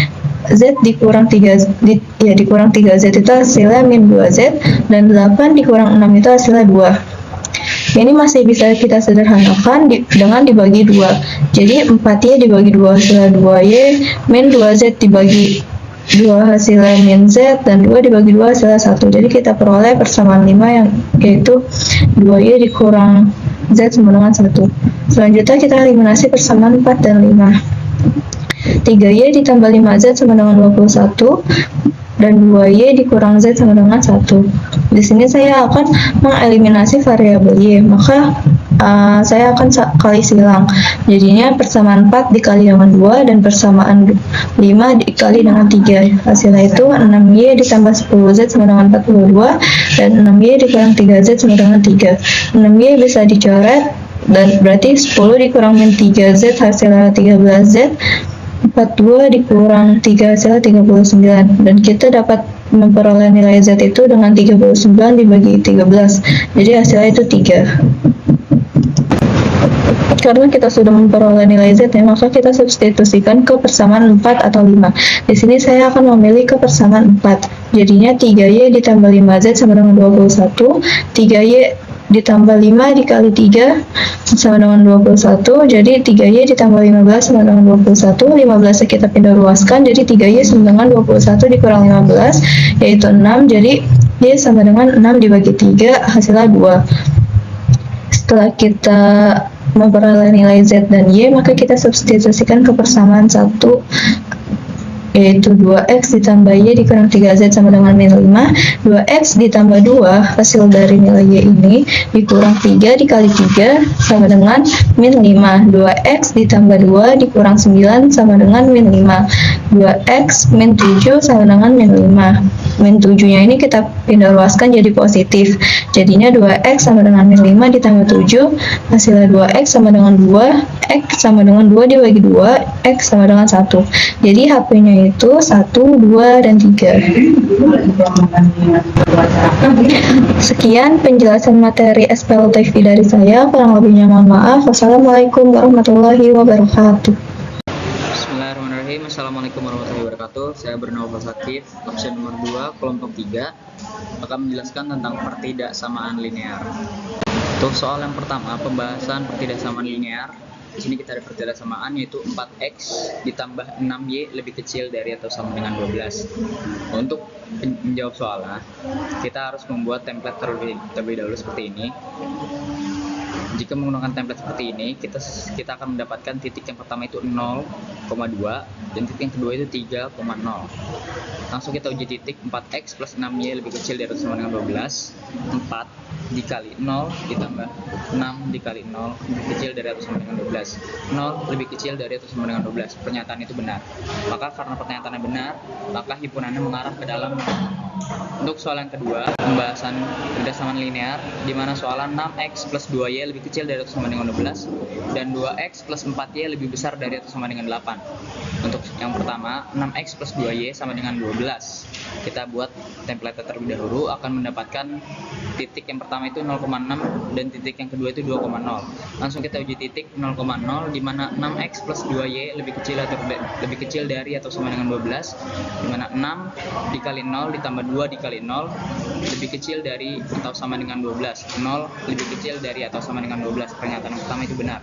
Z dikurang 3 dikurang 3Z itu hasilnya min 2Z, dan 8 dikurang 6 itu hasilnya 2. Ini masih bisa kita sederhanakan dengan dibagi 2. Jadi 4Y dibagi 2 hasilnya 2Y, min 2Z dibagi 2 hasilnya min Z, dan 2 dibagi 2 hasilnya 1. Jadi kita peroleh persamaan 5 yang yaitu 2Y dikurang Z sama dengan 1. Selanjutnya kita eliminasi persamaan 4 dan 5. 3Y ditambah 5Z sama dengan 21, dan 2Y dikurang Z sama dengan 1. Di sini saya akan mengeliminasi variabel Y, maka saya akan kali silang. Jadinya persamaan 4 dikali dengan 2 dan persamaan 5 dikali dengan 3. Hasilnya itu 6Y ditambah 10Z sama dengan 42, dan 6Y dikurang 3Z sama dengan 3. 6Y bisa dicoret, dan berarti 10 dikurang min 3Z hasilnya 13Z, 42 dikurang 3 hasilnya 39, dan kita dapat memperoleh nilai Z itu dengan 39 dibagi 13, jadi hasilnya itu 3. Karena kita sudah memperoleh nilai Z ya, maka kita substitusikan ke persamaan 4 atau 5. Di sini saya akan memilih ke persamaan 4. Jadinya 3Y ditambah 5Z sama dengan 21, 3Y ditambah 5 dikali 3 sama dengan 21, jadi 3Y ditambah 15 sama dengan 21, 15 kita pindah luaskan, jadi 3Y sama dengan 21 dikurang 15, yaitu 6, jadi Y sama dengan 6 dibagi 3, hasilnya 2. Setelah kita memperoleh nilai Z dan Y, maka kita substitusikan ke persamaan 1, yaitu 2X ditambah Y dikurang 3Z sama dengan min 5. 2X ditambah 2 hasil dari nilai Y ini dikurang 3 dikali 3 sama dengan min 5. 2X ditambah 2 dikurang 9 sama dengan min 5. 2X min 7 sama dengan min 5. Min 7 nya ini kita pindah luaskan jadi positif, jadinya 2X sama dengan min 5 ditambah 7, hasilnya 2X sama dengan 2, X sama dengan 2 dibagi 2, X sama dengan 1. Jadi HP-nya itu 1, 2, dan 3. Sekian penjelasan materi SPLTV dari saya, kurang lebihnya mohon maaf. Wassalamualaikum warahmatullahi wabarakatuh. Bismillahirrahmanirrahim. Assalamualaikum warahmatullahi wabarakatuh. Saya bernama Sakif, absen nomor 2, kelompok 3, akan menjelaskan tentang pertidaksamaan linear. Untuk soal yang pertama, pembahasan pertidaksamaan linear. Di sini kita ada pertidaksamaan yaitu 4X ditambah 6Y lebih kecil dari atau sama dengan 12. Untuk menjawab soalnya, kita harus membuat template terlebih dahulu seperti ini. Jika menggunakan template seperti ini, kita akan mendapatkan titik yang pertama itu 0,2 dan titik yang kedua itu 3,0. Langsung kita uji titik 4X plus 6Y lebih kecil dari atau sama dengan 12. 4 dikali 0 ditambah 6 dikali 0 lebih kecil dari atau sama dengan 12. 0 lebih kecil dari atau sama dengan 12. Pernyataan itu benar. Maka karena pernyataannya benar, maka himpunannya mengarah ke dalam. Untuk soal yang kedua, pembahasan pertidaksamaan linear, di mana soalan 6X plus 2Y lebih kecil dari atau sama dengan 12 dan 2X plus 4Y lebih besar dari atau sama dengan 8. Untuk yang pertama, 6X plus 2Y sama dengan 12. Kita buat template terlebih dahulu, akan mendapatkan titik yang pertama itu 0,6 dan titik yang kedua itu 2,0. Langsung kita uji titik 0,0 di mana 6x plus 2y lebih kecil dari atau sama dengan 12, di mana 6 dikali 0 ditambah 2 dikali 0 lebih kecil dari atau sama dengan 12. 0 lebih kecil dari atau sama dengan 12. Pernyataan yang pertama itu benar.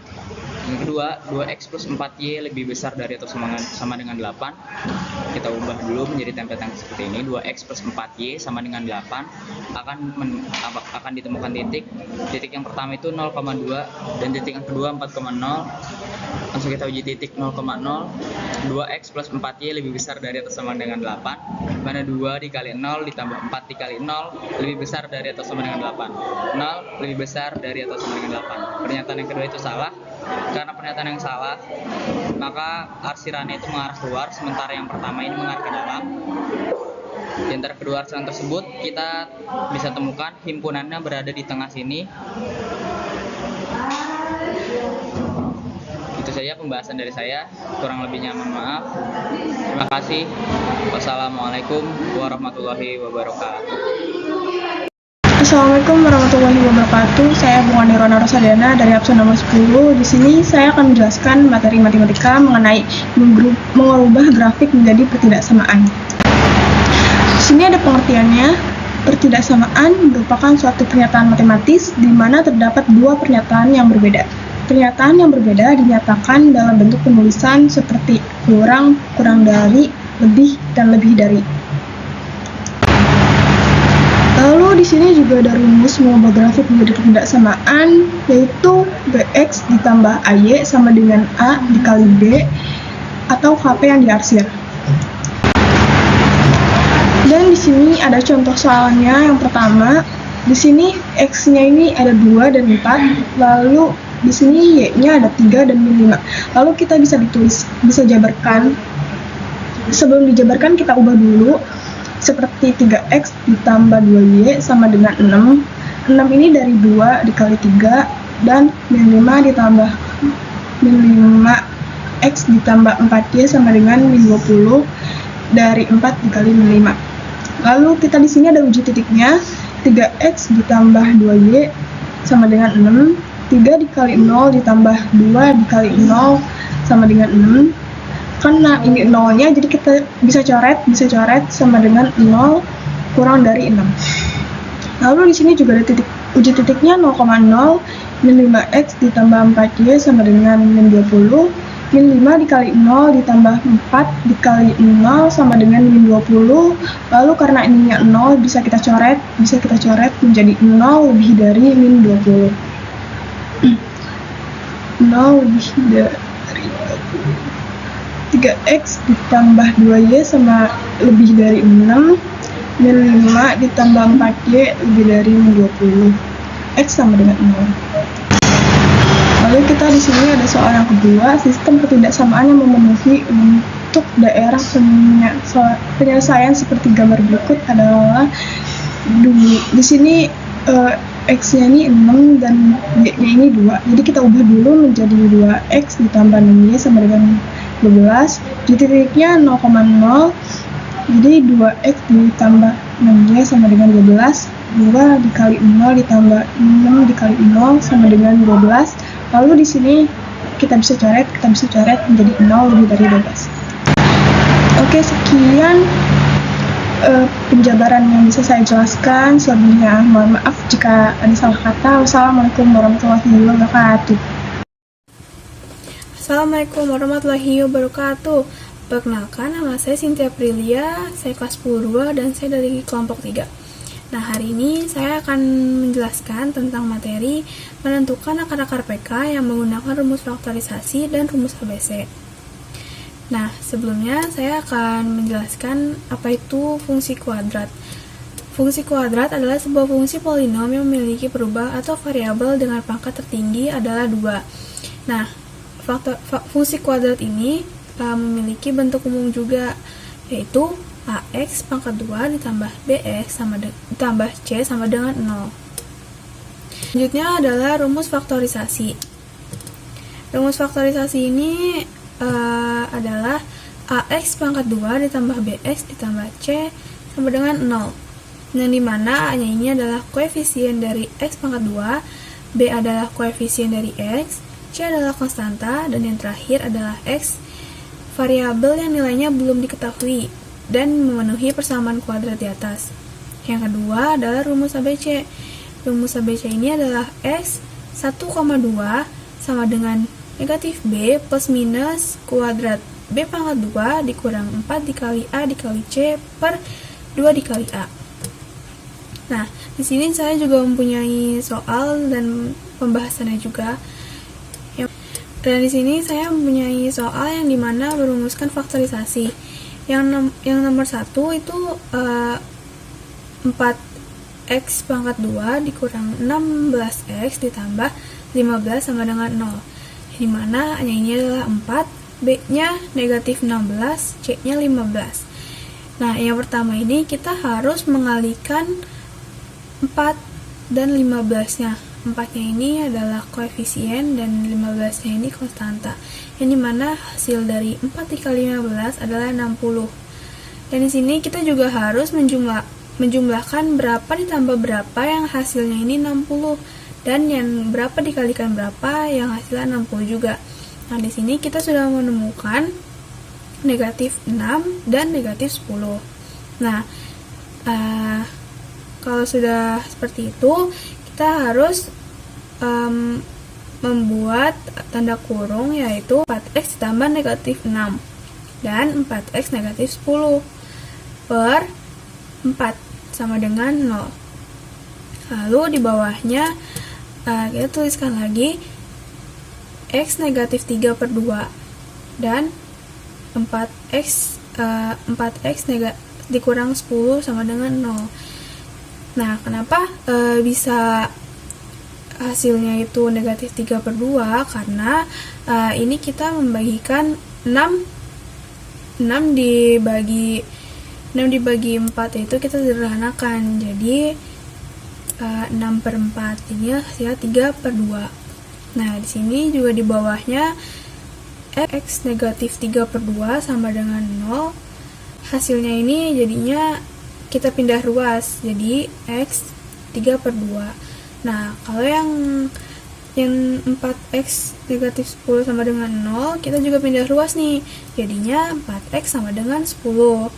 Yang kedua, 2x plus 4y lebih besar dari atau sama dengan 8. Kita ubah dulu menjadi template yang seperti ini. 2x plus 4y sama dengan 8 akan ditemukan titik yang pertama itu 0,2 dan titik yang kedua 4,0. Langsung kita uji titik 0,0. 2x plus 4y lebih besar dari atau sama dengan 8, mana 2 dikali 0 ditambah 4 dikali 0 lebih besar dari atau sama dengan 8. 0 lebih besar dari atau sama dengan 8. Pernyataan yang kedua itu salah. Karena pernyataan yang salah, maka arsirannya itu mengarah keluar, sementara yang pertama ini mengarah ke dalam. Di antara kedua arsiran tersebut, kita bisa temukan himpunannya berada di tengah sini. Itu saja pembahasan dari saya, kurang lebihnya mohon maaf. Terima kasih. Wassalamualaikum warahmatullahi wabarakatuh. Assalamualaikum warahmatullahi wabarakatuh. Saya Bunga Nirwana Rosadana dari absen nomor 10. Di sini saya akan menjelaskan materi matematika mengenai mengubah grafik menjadi pertidaksamaan. Di sini ada pengertiannya. Pertidaksamaan merupakan suatu pernyataan matematis di mana terdapat dua pernyataan yang berbeda. Pernyataan yang berbeda dinyatakan dalam bentuk penulisan seperti kurang, kurang dari, lebih, dan lebih dari. Lalu di sini juga ada rumus mengubah grafik menjadi pertidaksamaan, yaitu bx ditambah ay sama dengan a dikali b atau kp yang diarsir. Dan di sini ada contoh soalnya. Yang pertama, di sini x-nya ini ada 2 dan 4, lalu di sini y-nya ada 3 dan min 5. Lalu kita bisa jabarkan. Sebelum dijabarkan kita ubah dulu. Seperti 3x ditambah 2y sama dengan 6. 6 ini dari 2 dikali 3 dan min 5 ditambah min 5x ditambah 4y sama dengan min 20 dari 4 dikali min 5. Lalu kita di sini ada uji titiknya. 3x ditambah 2y sama dengan 6. 3 dikali 0 ditambah 2 dikali 0 sama dengan 6. Karena ini nolnya, jadi kita bisa coret sama dengan 0 kurang dari 6. Lalu di sini juga ada uji titiknya 0,0, min 5x ditambah 4y sama dengan min 20, min 5 dikali 0 ditambah 4 dikali 0 sama dengan min 20. Lalu karena ininya 0 bisa kita coret menjadi 0 lebih dari min 20. 0 lebih dari 20. 3x ditambah 2y sama lebih dari 6, min 5 ditambah 4y lebih dari min 20. X sama dengan 0. Lalu kita di sini ada soal yang kedua, sistem pertidaksamaan yang memenuhi untuk daerah penyelesaian seperti gambar berikut adalah di sini x-nya ini 6 dan y-nya ini 2. Jadi kita ubah dulu menjadi 2x ditambah 6y sama dengan 12. Di titiknya 0,0. Jadi 2x ditambah 6y sama dengan 12. 2 dikali 0 ditambah 6 dikali 0 sama dengan 12. Lalu di sini kita bisa coret menjadi 0 lebih dari 12. Oke, sekian penjabaran yang bisa saya jelaskan. Selebihnya mohon maaf jika ada salah kata. Wassalamualaikum warahmatullahi wabarakatuh. Assalamualaikum warahmatullahi wabarakatuh. Perkenalkan, nama saya Cynthia Prilia, saya kelas 10 2 dan saya dari kelompok 3. Nah, hari ini saya akan menjelaskan tentang materi menentukan akar-akar PK yang menggunakan rumus faktorisasi dan rumus ABC. Nah, sebelumnya saya akan menjelaskan apa itu fungsi kuadrat. Fungsi kuadrat adalah sebuah fungsi polinom yang memiliki perubah atau variabel dengan pangkat tertinggi adalah 2. Nah, fungsi kuadrat ini memiliki bentuk umum juga, yaitu ax pangkat 2 ditambah bx ditambah c sama dengan 0. Selanjutnya adalah rumus faktorisasi. Rumus faktorisasi ini adalah ax pangkat 2 ditambah bx ditambah c sama dengan 0. yang dimana A-nya ini adalah koefisien dari X pangkat 2, B adalah koefisien dari X, C adalah konstanta, dan yang terakhir adalah X, variabel yang nilainya belum diketahui dan memenuhi persamaan kuadrat di atas. Yang kedua adalah rumus ABC. Rumus ABC ini adalah X 1,2 sama dengan negatif B plus minus kuadrat B pangkat 2 dikurang 4 dikali A dikali C per 2 dikali A. Nah, di sini saya juga mempunyai soal dan pembahasannya juga. Dan di sini saya mempunyai soal yang dimana merumuskan faktorisasi. Yang nomor 1 itu 4x pangkat 2 dikurang 16x ditambah 15 sama dengan 0. Di mana A-nya ini adalah 4, B-nya negatif 16, C-nya 15. Nah, yang pertama ini kita harus mengalihkan 4 dan 15-nya. 4-nya ini adalah koefisien dan 15-nya ini konstanta. Yang dimana hasil dari 4 dikali 15 adalah 60. Dan di sini kita juga harus menjumlahkan berapa ditambah berapa yang hasilnya ini 60. Dan yang berapa dikalikan berapa yang hasilnya 60 juga. Nah, di sini kita sudah menemukan negatif 6 dan negatif 10. Nah, kalau sudah seperti itu, kita harus membuat tanda kurung, yaitu 4x ditambah negatif 6 dan 4x negatif 10 per 4 sama dengan 0. Lalu di bawahnya kita tuliskan lagi x negatif 3 per 2 dan 4x dikurang 10 sama dengan 0. Nah, kenapa bisa hasilnya itu negatif 3 per 2? Karena ini kita membagikan 6 dibagi 4 itu kita sederhanakan. Jadi 6 per 4 ini hasilnya 3 per 2. Nah, di sini juga di bawahnya x negatif 3 per 2 sama dengan 0. Hasilnya ini jadinya kita pindah ruas, jadi x 3 per 2. Nah, kalau yang 4x negatif 10 sama dengan 0, kita juga pindah ruas nih, jadinya 4x sama dengan 10.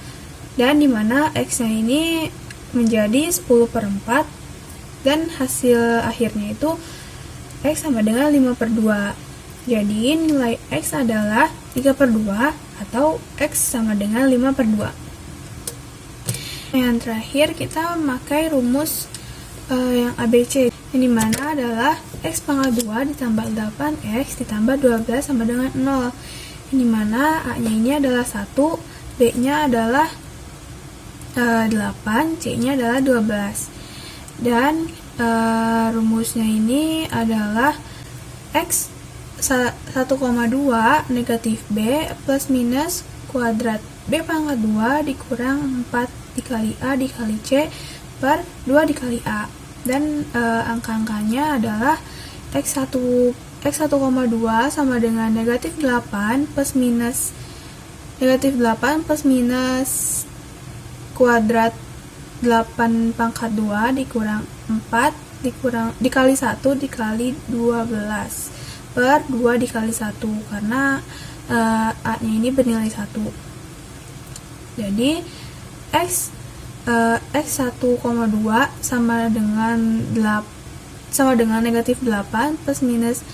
Dan dimana x-nya ini menjadi 10 per 4, dan hasil akhirnya itu x sama dengan 5 per 2. Jadi nilai x adalah 3 per 2 atau x sama dengan 5 per 2. Yang terakhir kita memakai rumus yang ABC, yang dimana adalah x pangkat 2 ditambah 8x ditambah 12 sama dengan 0. Yang dimana A-nya ini adalah 1, B-nya adalah 8, C-nya adalah 12. Dan rumusnya ini adalah x 1,2 negatif B plus minus kuadrat B pangkat 2 dikurang 4 dikali A dikali C per 2 dikali A. Dan angka-angkanya adalah x1,2 sama dengan negatif 8 plus minus negatif 8 plus minus kuadrat 8 pangkat 2 dikurang 4 dikali 1 dikali 12 per 2 dikali 1, karena A-nya ini bernilai 1. Jadi x 1,2 sama dengan negatif 8 plus minus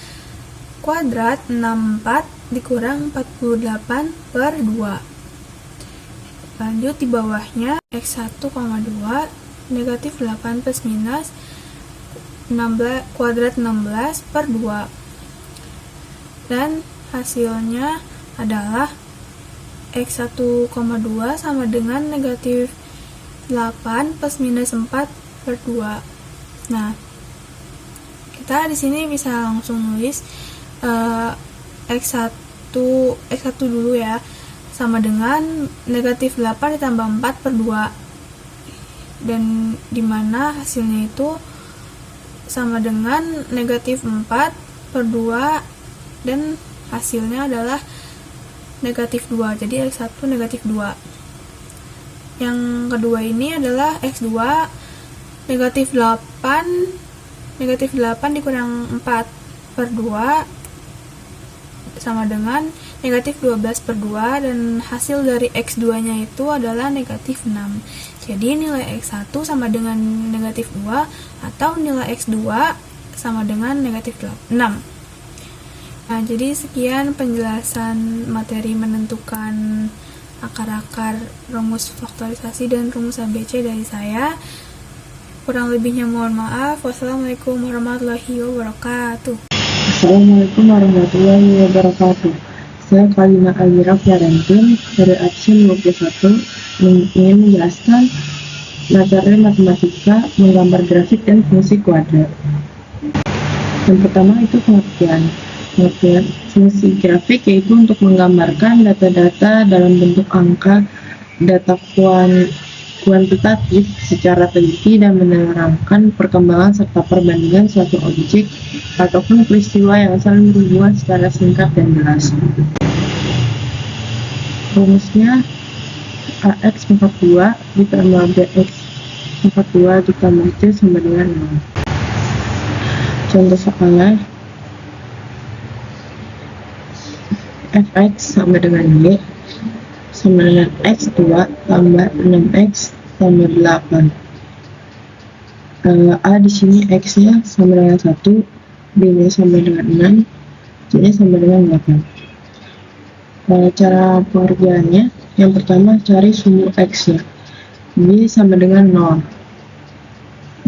kuadrat 64 dikurang 48 per 2. Lanjut di bawahnya x 1,2 negatif 8 plus minus 16 kuadrat 16 per 2. Dan hasilnya adalah x 1,2 sama dengan negatif 8 plus minus 4 per 2. Nah, kita di sini bisa langsung nulis x1 dulu ya, sama dengan negatif 8 ditambah 4 per 2, dan dimana hasilnya itu sama dengan negatif 4 per 2 dan hasilnya adalah negatif 2, jadi x1 negatif 2. Yang kedua ini adalah X2 negatif 8 dikurang 4 per 2 sama dengan negatif 12 per 2, dan hasil dari X2 nya itu adalah negatif 6. Jadi nilai X1 sama dengan negatif 2 atau nilai X2 sama dengan negatif 6. Nah, jadi sekian penjelasan materi menentukan akar-akar, rumus faktorisasi, dan rumus ABC dari saya. Kurang lebihnya mohon maaf. Wassalamualaikum warahmatullahi wabarakatuh. Assalamualaikum warahmatullahi wabarakatuh. Saya Kalina Almira Fiorentin dari absen 21 ingin menjelaskan materi matematika menggambar grafik dan fungsi kuadrat. Yang pertama itu pengertian fungsi grafik, yaitu untuk menggambarkan data-data dalam bentuk angka, data kuantitatif secara teliti dan menerangkan perkembangan serta perbandingan suatu objek ataupun peristiwa yang saling berhubungan secara singkat dan jelas. Rumusnya AX 42 ditambah BX 42 ditambah C sama dengan 0. Contoh soalnya, fx sama dengan y sama dengan x2 tambah 6x tambah 8. A di sini x-nya sama dengan 1, b-nya sama dengan 6, c-nya sama dengan 8. Cara pengerjaannya, yang pertama cari sumbu x-nya. Y sama dengan 0,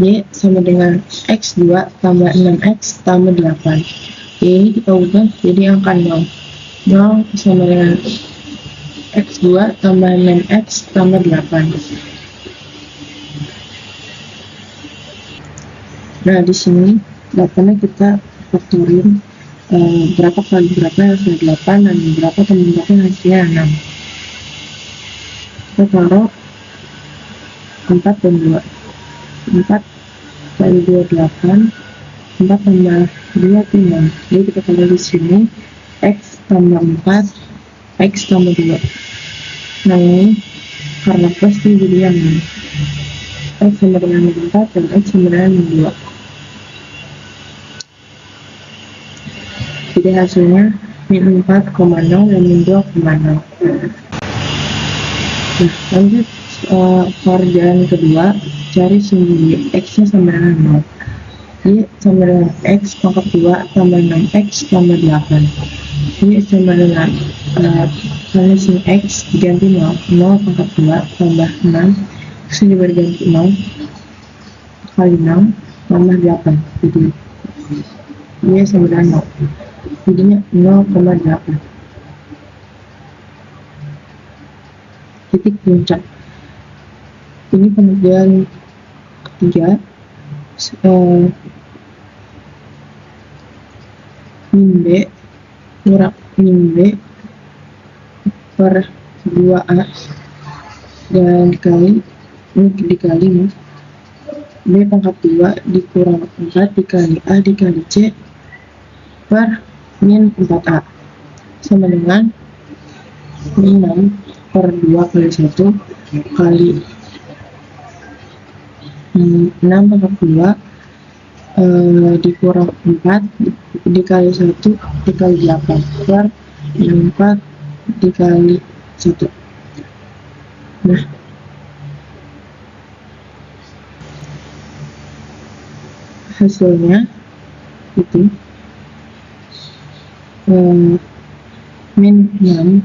y sama dengan x2 tambah 6x tambah 8. Y ini kita ubah jadi angka 0. 0 sama dengan x2 tambah 6x tambah 8. Nah, di sini 8-nya kita faktorin, berapa kali berapa hasilnya 8, dan berapa tambah berapa hasilnya 6. Kita taruh 4 dan 2. 4 kali 2 8, 4 tambah 2 itu 6. Jadi kita taruh di sini x tambah 4, x tambah 2. Nah, ini karena plus ini jadi yang 6. X sama dengan 4 dan x sama dengan 2. Jadi hasilnya min 4,0 dan min 2,0. Nah, lanjut pekerjaan kedua, cari sumbu y. X nya sama dengan 0. Y sama dengan x pangkat 2 tambah 6x tambah 8. Y sama dengan kali sini x diganti 0 pangkat 2 tambah 6, x juga diganti 0 kali 6 tambah 8. Jadi y sama dengan 0, jadinya 0,8. Titik puncak. Ini pengerjaan ketiga, min b kurang min b per 2a dan dikali b pangkat 2 dikurang 4 dikali a dikali c per min 4a sama dengan min 6 per 2 kali 1 kali 6 pangkat 2 dikurang 4 dikali 1 dikali 8 per 4 dikali 1. Nah, hasilnya itu min 6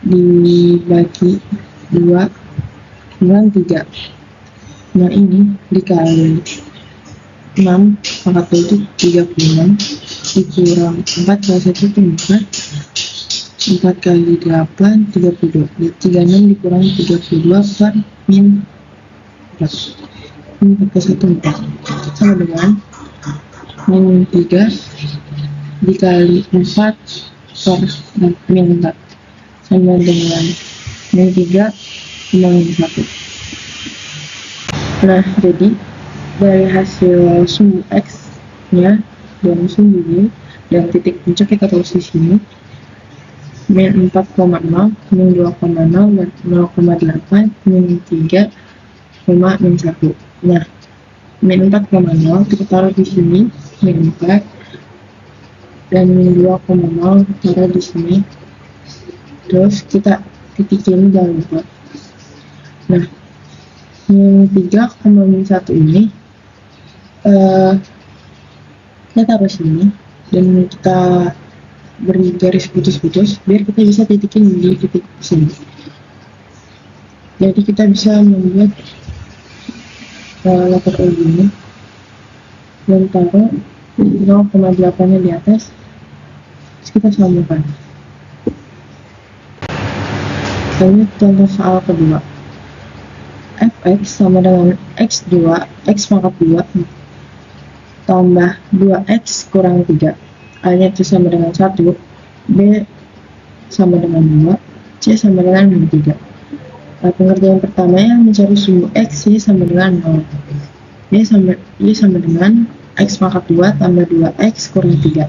dibagi 2 kurang 3. Nah, ini dikali 6 pangkat 2 itu 36 dikurang 4 kali 1 itu 4 kali 8 32. 36 dikurang 32 per min 4. Ini pakai 1 4 sama dengan min 3 dikali 4 per min 4 sama dengan min 3 min 1. Nah, jadi dari hasil sumbu x nya dan sumbu y dan titik puncak kita taruh di sini, min 4,0, min 2,0, dan 0,8, min 3, min 1. Nah, min 4,0 kita taruh di sini, min 4, dan min 2,0 kita taruh di sini. Terus kita titikin, jangan lupa. Nah, min 3, min 1 ini kita taruh sini, dan kita beri garis putus-putus biar kita bisa titikin di titik sini. Jadi kita bisa membuat letter O ini dan taruh 0,8 nya di atas. Terus kita sambungkan. Ini contoh soal kedua. Fx sama dengan x2, x pangkat 2 tambah 2x kurang 3. A-nya itu sama dengan 1, B sama dengan 2, C sama dengan min 3. Nah, pengertian pertama yang mencari sumbu x, Y sama dengan 0. Y sama dengan x pangkat 2 tambah 2x kurang 3.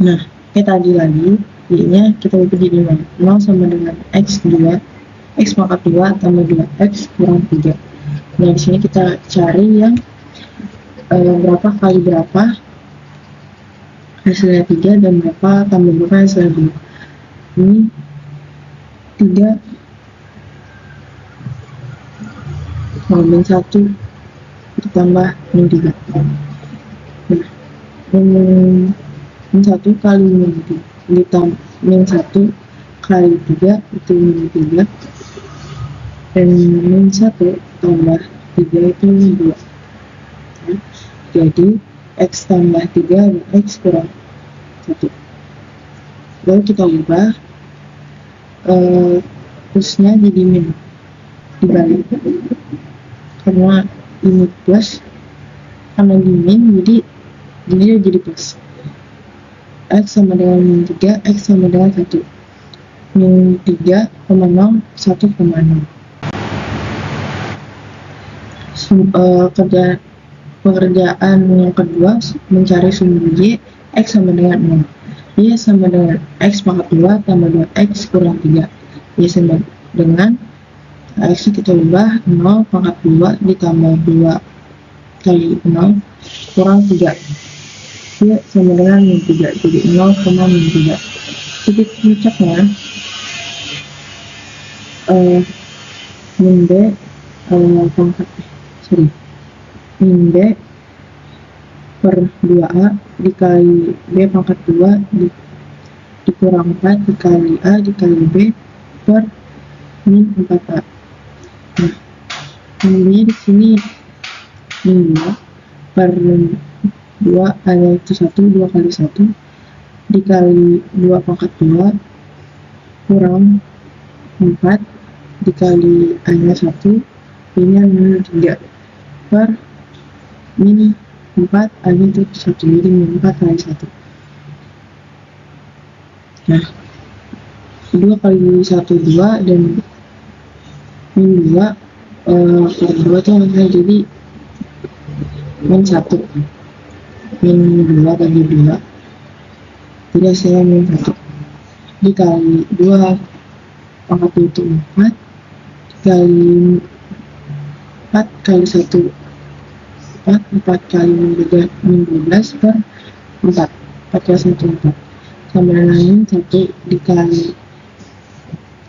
Nah, kita tadi lagi, Y-nya kita ubah jadi 0 sama dengan x2, x pangkat 2 tambah 2x kurang 3. Nah, di sini kita cari yang berapa kali berapa hasilnya 3 dan berapa tambah berapa hasilnya 2. Ini 3 min 1 ditambah min 3. Nah, min 1 kali min 3 ditambah min 1 kali 3 itu min 3, dan min 1 tambah 3 itu min 2. Nah, jadi x tambah 3 dan x kurang 1. Lalu kita ubah plusnya jadi min, dibalik karena ini plus, karena di min jadi plus. X sama dengan min 3, x sama dengan 1. Min 3,0, 1,0. Pekerjaan yang kedua mencari sumbu Y, x sama dengan 0. Y sama dengan x pangkat 2 tambah 2x kurang 3. Y sama dengan x kita ubah 0 pangkat 2 ditambah 2 kali 0 kurang 3. Y sama dengan min 3, jadi 0,min 3. Titik puncaknya min B min B per 2A dikali B pangkat 2 dikurang 4 dikali A dikali B per min 4A. Nah, min di sini min 2 per 2, A-nya itu 1, 2 kali 1 dikali 2 pangkat 2 kurang 4 dikali A-nya 1, B-nya min 3 per min 4, A-nya itu 1, jadi min 4 kali 1. Nah, 2 kali 1 2 dan min 2 per 2 itu hasilnya jadi min 1. Min 2 bagi 2 jadi hasilnya min 1 dikali 2 pangkat 2 itu 4 dikali 4 kali 1 4 kali min 12 per 4 kali 1 4 sama dengan min 1 dikali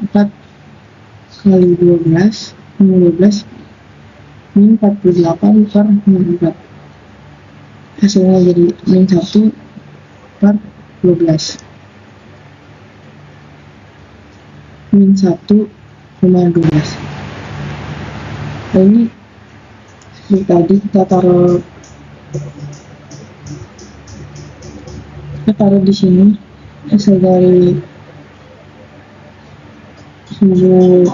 4 kali 12 min 48 per min 4, hasilnya jadi min 1 per 12, min 1,12. Nah, ini seperti tadi kita taruh di sini hasil dari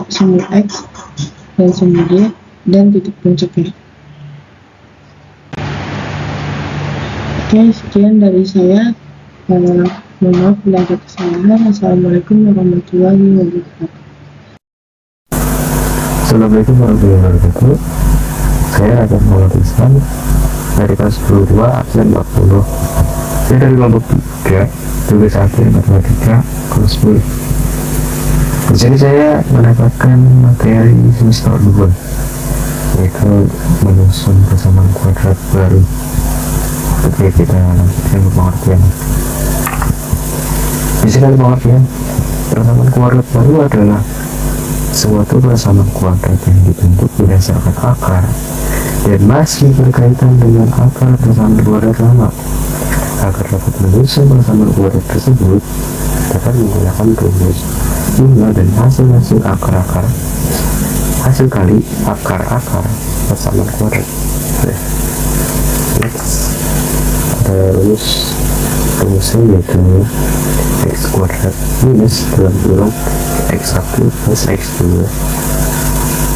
sumbu x dan sumbu y dan titik puncaknya. Oke, sekian dari saya. Mohon maaf bila ada kesalahan. Assalamualaikum warahmatullahi wabarakatuh. Assalamualaikum warahmatullahi wabarakatuh. Saya akan menuliskan dari kelas 22 absen 40. Saya dari kelompok 3 tugas akhir matematika kelas 10. Di sini saya mendapatkan materi semester 2, yaitu menyusun persamaan kuadrat baru. Oke, kita lanjutkan ke pengertian. Di sini ada pengertian. Persamaan kuadrat baru adalah suatu persamaan kuadrat yang dibentuk berdasarkan akar dan masih berkaitan dengan akar persamaan kuadrat lama. Agar dapat menyusun persamaan kuadrat tersebut, dapat menggunakan rumus jumlah dan hasil akar-akar, hasil kali akar-akar persamaan kuadrat. Next, ada rumusnya yaitu x kuadrat minus dalam kurung x1 plus x2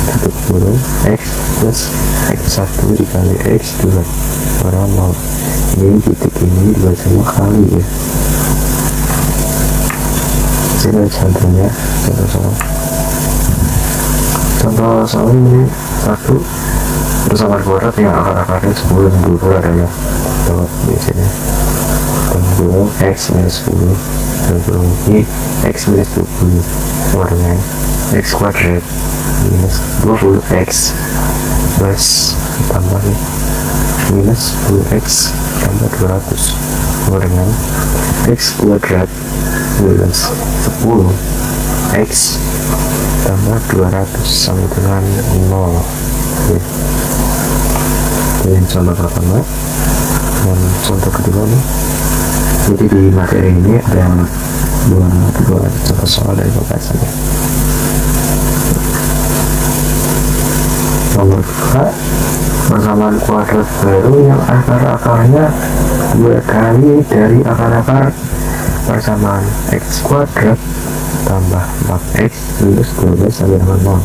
tutup kurung x plus x1 dikali x2 pada 0. Ini titik ini dibacanya kali ya. Sini contohnya, contoh soal ini satu persamaan kuadrat yang akar-akarnya 10 dan 20 adalah dapat di sini dan kurung x minus 10 dan kurung ini x minus 20 warnanya x kuadrat minus 20x plus tambah minus 10x tambah 200 warnanya x kuadrat minus 10x tambah 200 sama dengan 0. Ini contoh pertama dan contoh kedua nih. Jadi di materi ini ada dua contoh soal dari pembahasannya. Nomor 2, persamaan kuadrat baru yang akar-akarnya 2 kali dari akar-akar persamaan x kuadrat tambah 4x minus 12 sama dengan 0.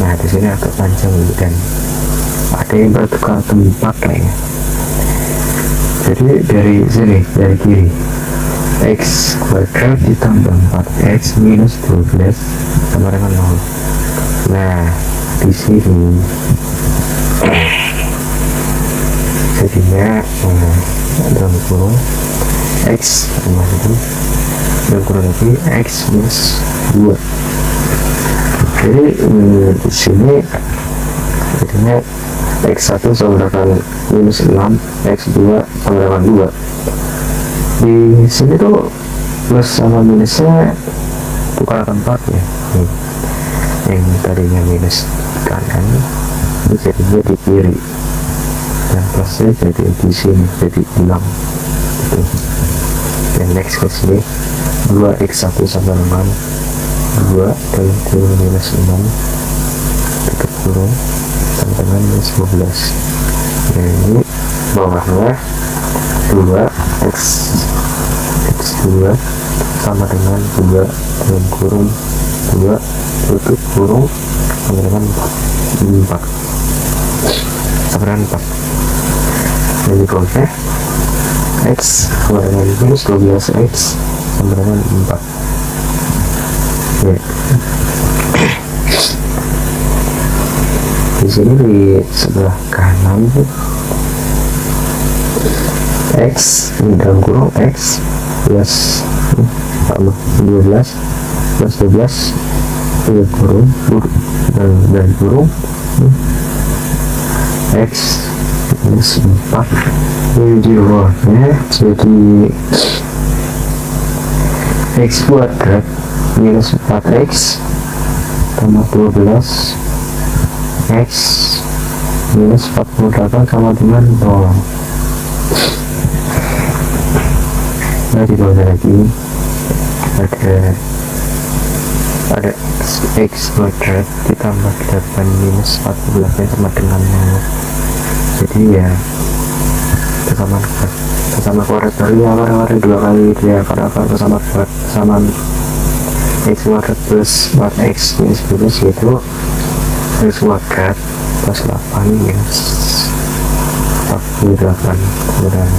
Nah, di sini agak panjang dan ada yang bertukar tempat kayaknya. Jadi dari sini, dari kiri, x kuadrat ditambah 4x minus 12 sama dengan 0. Nah, di sini jadinya dalam kurung x tambah itu dan kurang lebih x minus 2. Jadi di sini jadinya x1 sama dengan minus 6, x2 sama dengan 2. Di sini tuh plus sama minusnya tukar tempat ya. Yang tadinya minus kanan ini jadinya di kiri dan plusnya jadi di sini, jadi hilang gitu. Dan next ke sini 2x1 sama dengan 2 dan kurung minus 6 tutup kurung sama dengan minus 12. Nah, ini bawahnya 2x2 sama dengan 2 dalam kurung 2 tutup kurung sama dengan 4 sama dengan 4. Jadi bawahnya x sama dengan minus 12x sama dengan 4 ya. Di sini di sebelah kanan x dalam kurung x plus 12 plus 12 kurung dan kurung x minus 4. Jadi bawahnya jadi x kuadrat minus 4x tambah 12 x minus 48 sama dengan 0. Nah, di bawah lagi ada x kuadrat ditambah 8 minus 14 sama dengan 0. Jadi ya persamaan kuadrat baru akar-akar 2 kali dia akar-akar persamaan x kuadrat plus 4x minus 12 yaitu x kuadrat plus 8 minus 48 kemudian 0.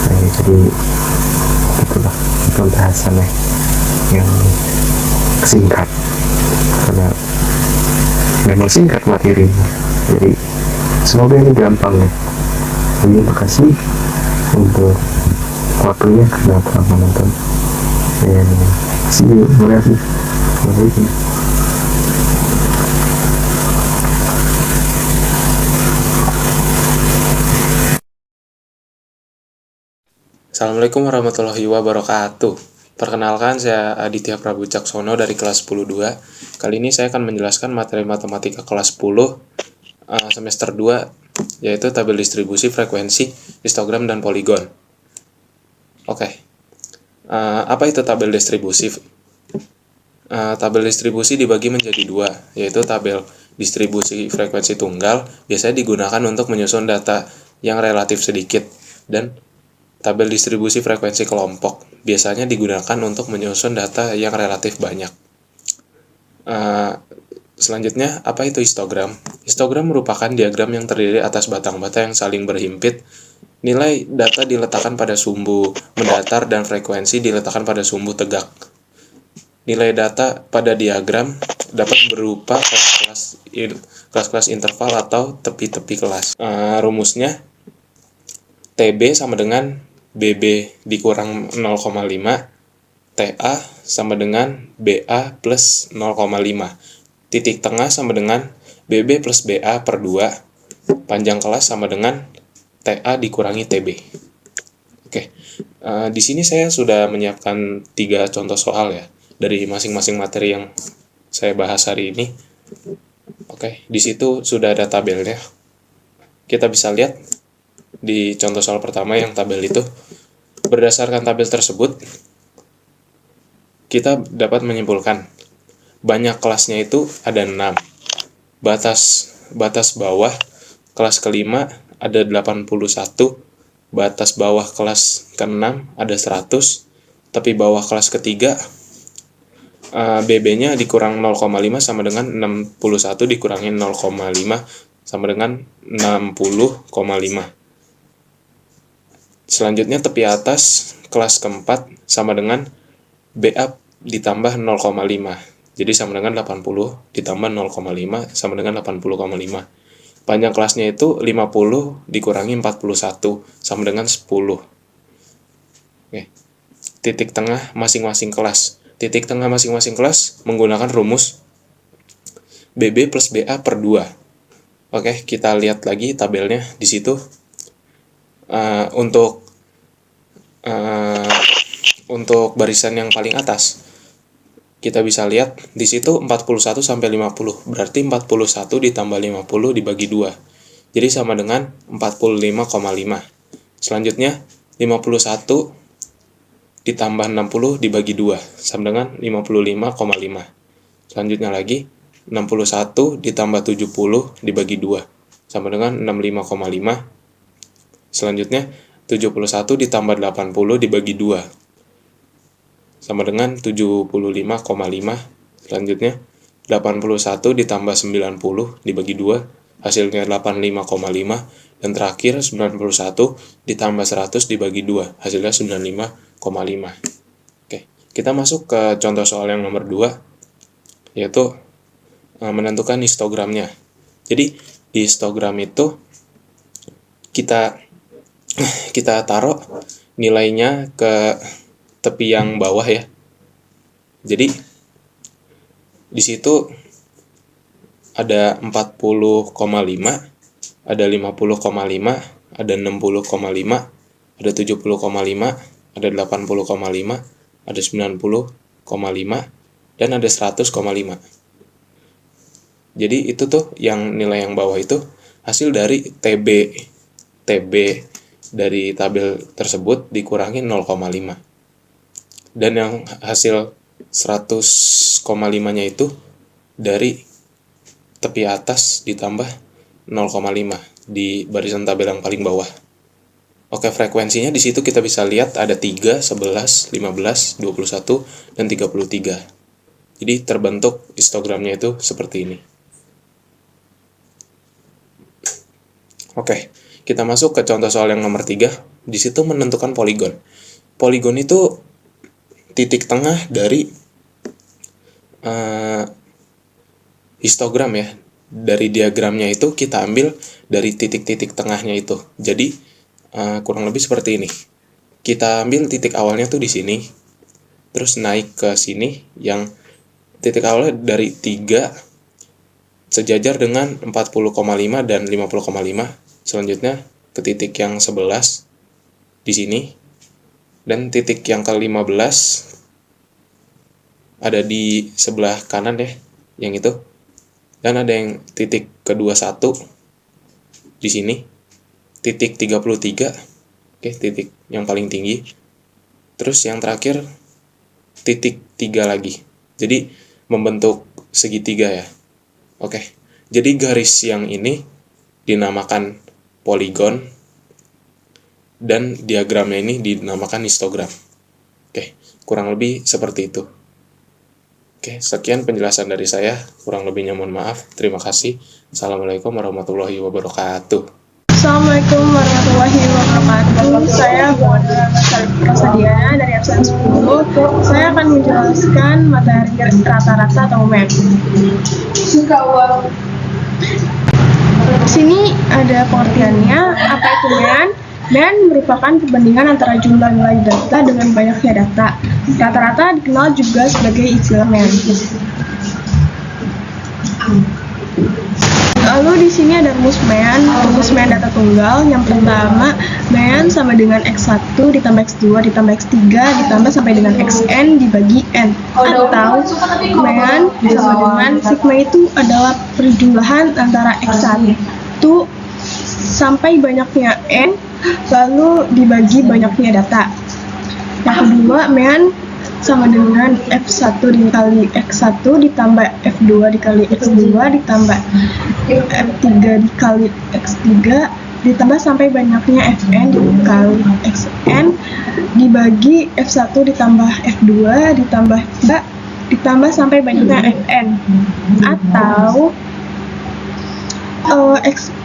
Nah, jadi itulah pembahasannya yang singkat karena memang singkat materinya, jadi semoga ini gampang ya. Terima kasih. untuk waktunya sudah telah menonton. See you. Terima kasih. Assalamualaikum. Assalamualaikum warahmatullahi wabarakatuh. Perkenalkan, saya Aditya Prabu Caksono dari kelas 10-2. Kali ini saya akan menjelaskan materi matematika kelas 10 semester 2, yaitu tabel distribusi, frekuensi, histogram, dan poligon. Oke. Apa itu tabel distribusi? Tabel distribusi dibagi menjadi dua, yaitu tabel distribusi frekuensi tunggal, biasanya digunakan untuk menyusun data yang relatif sedikit, dan tabel distribusi frekuensi kelompok biasanya digunakan untuk menyusun data yang relatif banyak. Selanjutnya, apa itu histogram? Histogram merupakan diagram yang terdiri atas batang-bata yang saling berhimpit. Nilai data diletakkan pada sumbu mendatar dan frekuensi diletakkan pada sumbu tegak. Nilai data pada diagram dapat berupa kelas-kelas interval atau tepi-tepi kelas. Rumusnya, TB sama dengan BB dikurang 0,5, TA sama dengan BA plus 0,5. Titik tengah sama dengan BB plus BA per 2. Panjang kelas sama dengan TA dikurangi TB. Oke, di sini saya sudah menyiapkan 3 contoh soal ya, dari masing-masing materi yang saya bahas hari ini. Oke, di situ sudah ada tabelnya. Kita bisa lihat di contoh soal pertama yang tabel itu. Berdasarkan tabel tersebut, kita dapat menyimpulkan banyak kelasnya itu ada 6. Batas bawah kelas kelima ada 81, batas bawah kelas ke-6 ada 100, tapi bawah kelas ketiga BB-nya dikurang 0,5 sama dengan 61 dikurangi 0,5 sama dengan 60,5. Selanjutnya tepi atas kelas keempat sama dengan BA ditambah 0,5. Jadi sama dengan 80 ditambah 0,5 sama dengan 80,5. Panjang kelasnya itu 50 dikurangi 41 sama dengan 10. Oke. Titik tengah masing-masing kelas. Titik tengah masing-masing kelas menggunakan rumus BB plus BA per 2. Oke, kita lihat lagi tabelnya di situ. Untuk barisan yang paling atas, kita bisa lihat di situ 41 sampai 50. Berarti 41 ditambah 50 dibagi 2. Jadi sama dengan 45,5. Selanjutnya 51 ditambah 60 dibagi 2 sama dengan 55,5. Selanjutnya lagi 61 ditambah 70 dibagi 2 sama dengan 65,5. Selanjutnya 71 ditambah 80 dibagi 2 sama dengan 75,5. Selanjutnya 81 ditambah 90 dibagi 2 hasilnya 85,5. Dan terakhir 91 ditambah 100 dibagi 2 hasilnya 95,5. Oke, kita masuk ke contoh soal yang nomor 2, yaitu menentukan histogramnya. Jadi di histogram itu kita taruh nilainya ke tepi yang bawah ya. Jadi di situ ada 40,5, ada 50,5, ada 60,5, ada 70,5, ada 80,5, ada 90,5, dan ada 100,5. Jadi itu tuh yang nilai yang bawah itu hasil dari TB dari tabel tersebut dikurangi 0,5. Dan yang hasil 100,5-nya itu dari tepi atas ditambah 0,5 di barisan tabel yang paling bawah. Oke, frekuensinya di situ kita bisa lihat ada 3, 11, 15, 21, dan 33. Jadi terbentuk histogramnya itu seperti ini. Oke, kita masuk ke contoh soal yang nomor 3. Di situ menentukan poligon. Poligon itu titik tengah dari histogram ya. Dari diagramnya itu kita ambil dari titik-titik tengahnya itu. Jadi kurang lebih seperti ini. Kita ambil titik awalnya tuh di sini, terus naik ke sini, yang titik awalnya dari 3 sejajar dengan 40,5 dan 50,5. Selanjutnya ke titik yang 11 di sini, dan titik yang ke-15 ada di sebelah kanan ya, yang itu. Dan ada yang titik ke-21 di sini, titik 33, oke, titik yang paling tinggi. Terus yang terakhir titik 3 lagi. Jadi membentuk segitiga ya. Oke. Jadi garis yang ini dinamakan poligon dan diagramnya ini dinamakan histogram. Oke, kurang lebih seperti itu. Oke, sekian penjelasan dari saya. Kurang lebihnya mohon maaf. Terima kasih. Assalamualaikum warahmatullahi wabarakatuh. Assalamualaikum warahmatullahi wabarakatuh. Saya Buana Rosadiana dari absen 10. Saya akan menjelaskan materi rata-rata atau MEN. Di sini ada pengertiannya, apa itu MEN, dan merupakan perbandingan antara jumlah nilai data dengan banyaknya data. Rata-rata dikenal juga sebagai istilah MEN. Lalu di sini ada rumus MEN data tunggal. Yang pertama, MEN sama dengan X1 ditambah X2 ditambah X3 ditambah sampai dengan Xn dibagi N. Atau MEN sama dengan sigma itu adalah perjumlahan antara X1 sampai banyaknya N lalu dibagi banyaknya data. Yang kedua, MEN sama dengan F1 dikali X1 ditambah F2 dikali X2 ditambah F3 dikali X3 ditambah sampai banyaknya Fn dikali Xn dibagi F1 ditambah F2 ditambah F3 ditambah sampai banyaknya Fn. Atau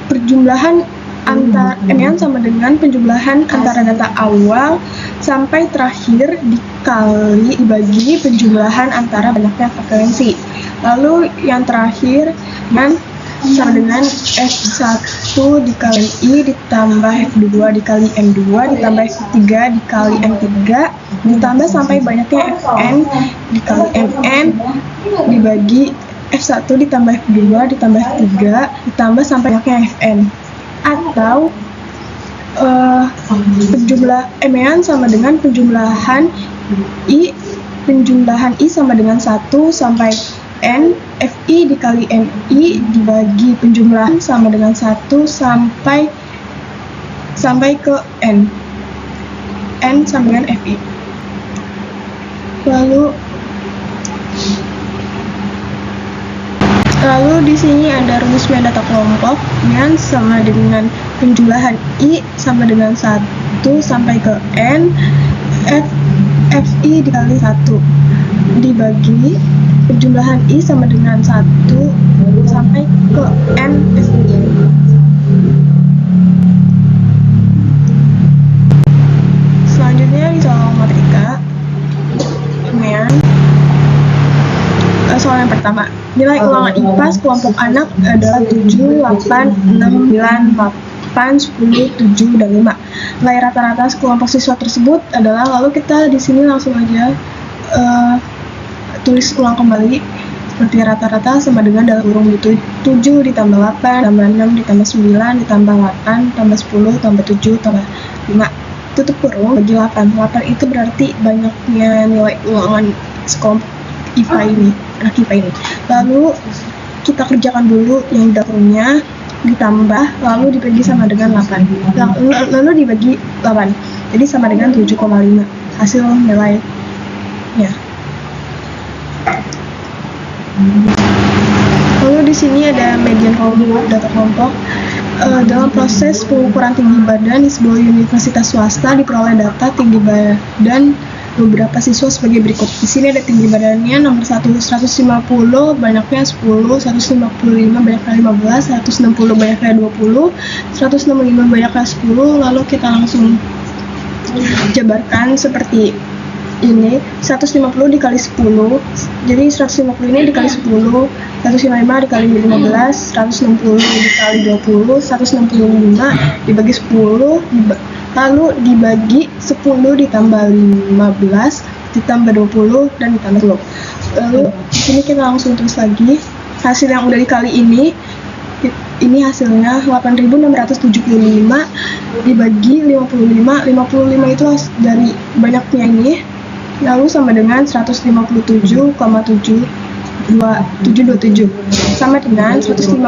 perjumlahan antara MEN sama dengan penjumlahan antara data awal sampai terakhir dikali dibagi penjumlahan antara banyaknya frekuensi. Lalu yang terakhir MEN sama dengan F1 dikali I ditambah F2 dikali M2 ditambah F3 dikali M3 ditambah sampai banyaknya Fn dikali Mn dibagi F1 ditambah F2 ditambah F3 ditambah sampai banyaknya Fn. Atau MEN sama dengan penjumlahan I sama dengan 1 sampai N Fi dikali Mi dibagi penjumlahan sama dengan 1 sampai ke N sama dengan Fi. Lalu di sini ada rumus MEN data kelompok. MEN sama dengan penjumlahan I sama dengan 1 sampai ke N Fi dikali 1 dibagi penjumlahan I sama dengan 1 sampai ke N Fi. Selanjutnya di soal matematika MEN. Soal yang pertama, nilai ulangan IPA kelompok anak adalah 7, 8, 6, 9, 8, 10, 7, dan 5. Nilai rata-rata kelompok siswa tersebut adalah, lalu kita di sini langsung aja tulis ulang kembali seperti rata-rata sama dengan dalam kurung gitu. 7 ditambah 8 tambah 6 ditambah 9 ditambah 8 tambah 10 tambah 7 tambah 5 tutup kurung bagi 8. 8 itu berarti banyaknya nilai ulangan sekelompok IPA ini, anak IPA ini. Lalu kita kerjakan dulu yang dapurnya ditambah lalu dibagi sama dengan 8. Lalu dibagi 8. Jadi sama dengan 7,5 hasil nilainya. Lalu di sini ada median kelompok, data kelompok. Dalam proses pengukuran tinggi badan di sebuah universitas swasta diperoleh data tinggi badan beberapa siswa sebagai berikut. Di sini ada tinggi badannya nomor 1 150 banyaknya 10, 155 banyaknya 15, 160 banyaknya 20, 165 banyaknya 10. Lalu kita langsung jabarkan seperti ini. 150 dikali 10, jadi 150 ini dikali 10, 155 dikali 15, 160 dikali 20, 165 dibagi 10 lalu dibagi 10 ditambah 15 ditambah 20 dan ditambah 10. Lalu di sini kita langsung tulis lagi hasil yang udah dikali ini hasilnya 8.675 dibagi 55 itu dari banyaknya ini lalu sama dengan 157,727 sama dengan 158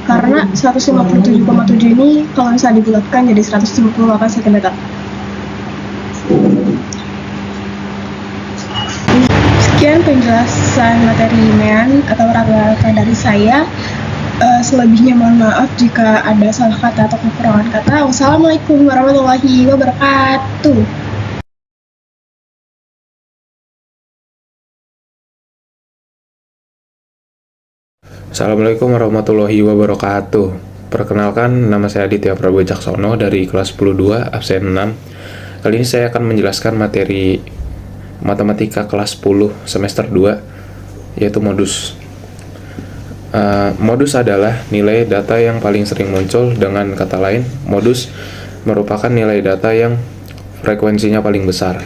karena 157,7 ini kalau bisa dibulatkan jadi 158 cm. Sekian penjelasan materi MEAN atau rata-rata dari saya. Selebihnya mohon maaf jika ada salah kata atau kekurangan kata. Wassalamualaikum warahmatullahi wabarakatuh. Assalamualaikum warahmatullahi wabarakatuh. Perkenalkan, nama saya Aditya Prabowo Caksono dari kelas 10-2 absen 6. Kali ini saya akan menjelaskan materi matematika kelas 10 semester 2 yaitu modus. Modus adalah nilai data yang paling sering muncul. Dengan kata lain, modus merupakan nilai data yang frekuensinya paling besar.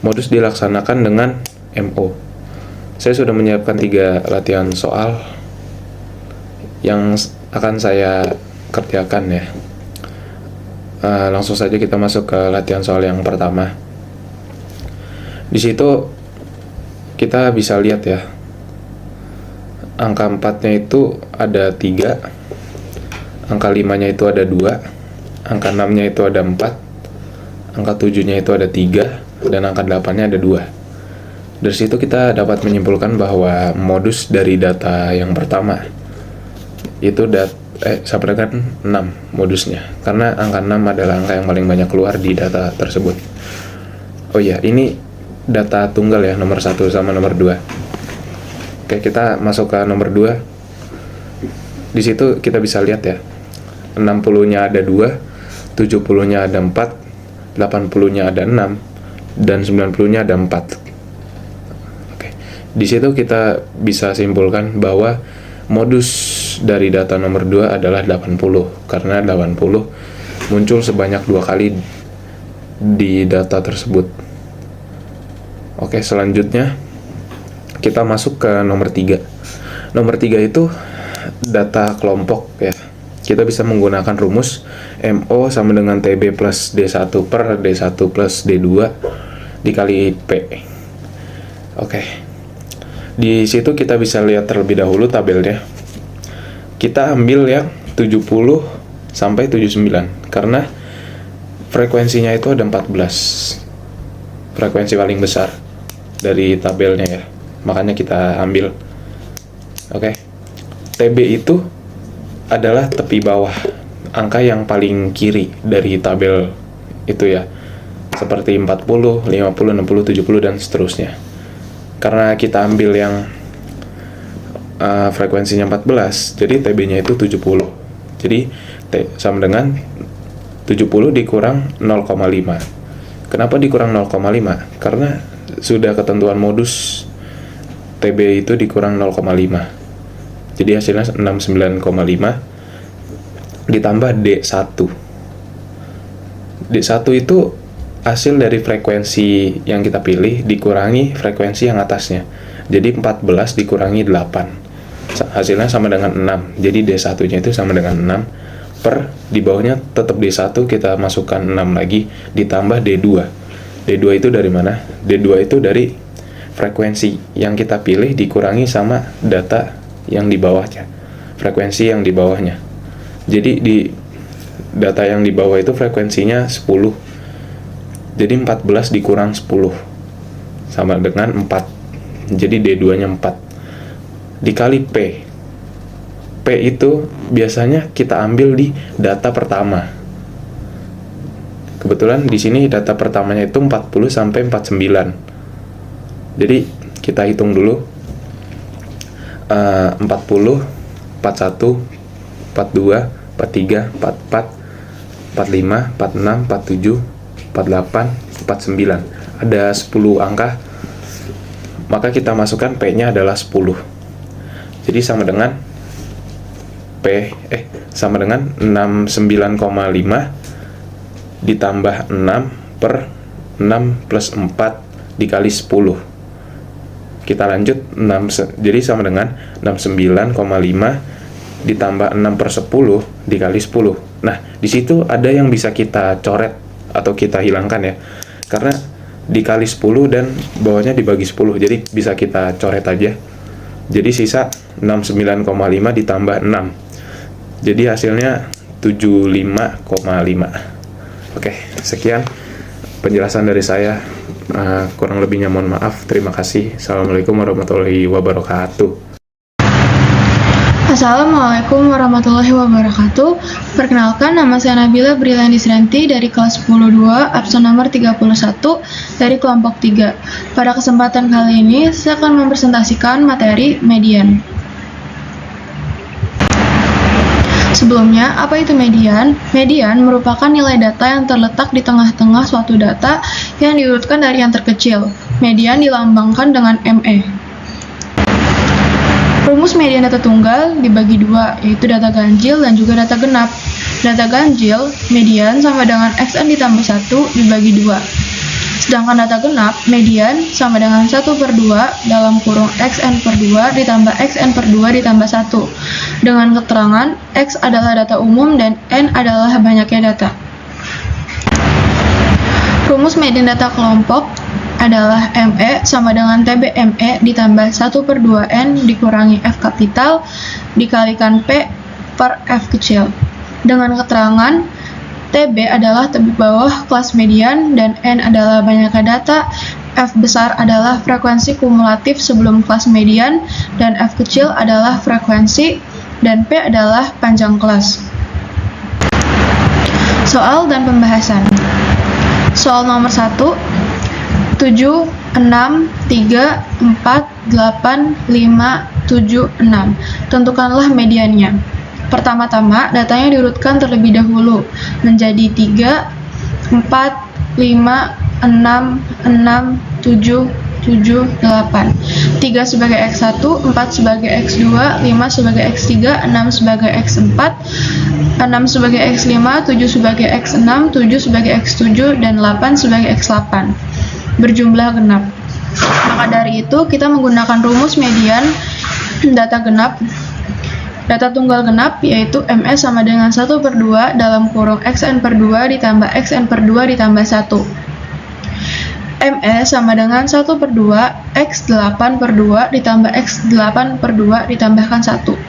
Modus dilaksanakan dengan MO. Saya sudah menyiapkan 3 latihan soal yang akan saya kerjakan ya. Langsung saja kita masuk ke latihan soal yang pertama. Di situ kita bisa lihat ya, angka 4-nya itu ada 3, angka 5-nya itu ada 2, angka 6-nya itu ada 4, angka 7-nya itu ada 3, dan angka 8-nya ada 2. Dari situ kita dapat menyimpulkan bahwa modus dari data yang pertama itu sama dengan 6 modusnya, karena angka 6 adalah angka yang paling banyak keluar di data tersebut. Oh iya, ini data tunggal ya, nomor 1 sama nomor 2. Oke, kita masuk ke nomor 2. Di situ kita bisa lihat ya, 60-nya ada 2, 70-nya ada 4, 80-nya ada 6, dan 90-nya ada 4. Oke. Di situ kita bisa simpulkan bahwa modus dari data nomor 2 adalah 80, karena 80 muncul sebanyak 2 kali di data tersebut. Oke, selanjutnya kita masuk ke nomor 3. Nomor 3 itu data kelompok ya. Kita bisa menggunakan rumus MO sama dengan TB plus D1 per D1 plus D2 dikali P. Oke. Di situ kita bisa lihat terlebih dahulu tabelnya. Kita ambil yang 70 sampai 79 karena frekuensinya itu ada 14. Frekuensi paling besar dari tabelnya ya. Makanya kita ambil. Oke. TB itu adalah tepi bawah, angka yang paling kiri dari tabel itu ya, seperti 40, 50, 60, 70 dan seterusnya. Karena kita ambil yang frekuensinya 14, jadi TB-nya itu 70. Jadi T sama dengan 70 dikurang 0,5. Kenapa dikurang 0,5? Karena sudah ketentuan modus TB itu dikurang 0,5. Jadi hasilnya 69,5 ditambah D1. D1 itu hasil dari frekuensi yang kita pilih dikurangi frekuensi yang atasnya. Jadi 14 dikurangi 8. Hasilnya sama dengan 6. Jadi D1-nya itu sama dengan 6 per di bawahnya tetap D1 kita masukkan 6 lagi ditambah D2. D2 itu dari mana? D2 itu dari frekuensi yang kita pilih dikurangi sama data yang di bawahnya, frekuensi yang di bawahnya. Jadi di data yang di bawah itu frekuensinya 10. Jadi 14 dikurang 10 sama dengan 4. Jadi D2 nya 4 dikali P. P itu biasanya kita ambil di data pertama. Kebetulan di sini data pertamanya itu 40 sampai 49. Jadi kita hitung dulu 40, 41, 42, 43, 44, 45, 46, 47, 48, 49. Ada 10 angka, maka kita masukkan P-nya adalah 10. Jadi sama dengan sama dengan 69,5 ditambah 6 per 6 plus 4 dikali 10. Kita lanjut, jadi sama dengan 69,5 ditambah 6 per 10 dikali 10. Nah, di situ ada yang bisa kita coret atau kita hilangkan ya, karena dikali 10 dan bawahnya dibagi 10, jadi bisa kita coret aja. Jadi sisa 69,5 ditambah 6, jadi hasilnya 75,5. Oke, sekian penjelasan dari saya. Kurang lebihnya mohon maaf. Terima kasih. Assalamualaikum warahmatullahi wabarakatuh. Assalamualaikum warahmatullahi wabarakatuh. Perkenalkan, nama saya Nabila Brilandi Sranti dari kelas 10-2, absen nomor 31 dari kelompok 3. Pada kesempatan kali ini, saya akan mempresentasikan materi median. Sebelumnya, apa itu median? Median merupakan nilai data yang terletak di tengah-tengah suatu data yang diurutkan dari yang terkecil. Median dilambangkan dengan ME. Rumus median data tunggal dibagi dua, yaitu data ganjil dan juga data genap. Data ganjil, median sama dengan xn ditambah 1 dibagi 2. Sedangkan data genap, median sama dengan 1/2 dalam kurung xn per 2 ditambah xn per 2 ditambah 1. Dengan keterangan, x adalah data umum dan n adalah banyaknya data. Rumus median data kelompok adalah ME sama dengan TBME ditambah 1/2N dikurangi F kapital dikalikan P per F kecil. Dengan keterangan, TB adalah tebuk bawah kelas median dan N adalah banyaknya data, F besar adalah frekuensi kumulatif sebelum kelas median, dan F kecil adalah frekuensi, dan P adalah panjang kelas. Soal dan pembahasan. Soal nomor 1, 7, 6, 3, 4, 8, 5, 7, 6. Tentukanlah mediannya. Pertama-tama, datanya diurutkan terlebih dahulu menjadi 3, 4, 5, 6, 6, 7, 7, 8. 3 sebagai X1, 4 sebagai X2, 5 sebagai X3, 6 sebagai X4, 6 sebagai X5, 7 sebagai X6, 7 sebagai X7, dan 8 sebagai X8. Berjumlah genap. Maka dari itu, kita menggunakan rumus median data genap. Data tunggal genap yaitu ME sama dengan 1/2 dalam kurung xn per 2 ditambah xn per 2 ditambah 1. ME sama dengan 1/2 x8 per 2 ditambah x8 per 2 ditambahkan 1.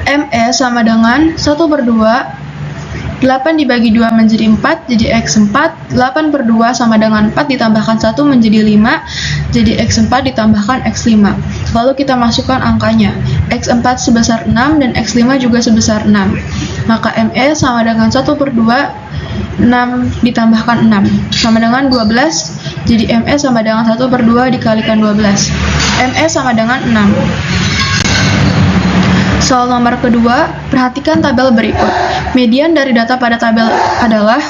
ME sama dengan 1/2 8 dibagi 2 menjadi 4 jadi x4, 8 per 2 sama dengan 4 ditambahkan 1 menjadi 5 jadi x4 ditambahkan x5. Lalu kita masukkan angkanya, x4 sebesar 6 dan x5 juga sebesar 6. Maka ME sama dengan 1/2 6 ditambahkan 6 sama dengan 12, jadi ME sama dengan 1/2 dikalikan 12. ME sama dengan 6. Soal nomor kedua, perhatikan tabel berikut. Median dari data pada tabel adalah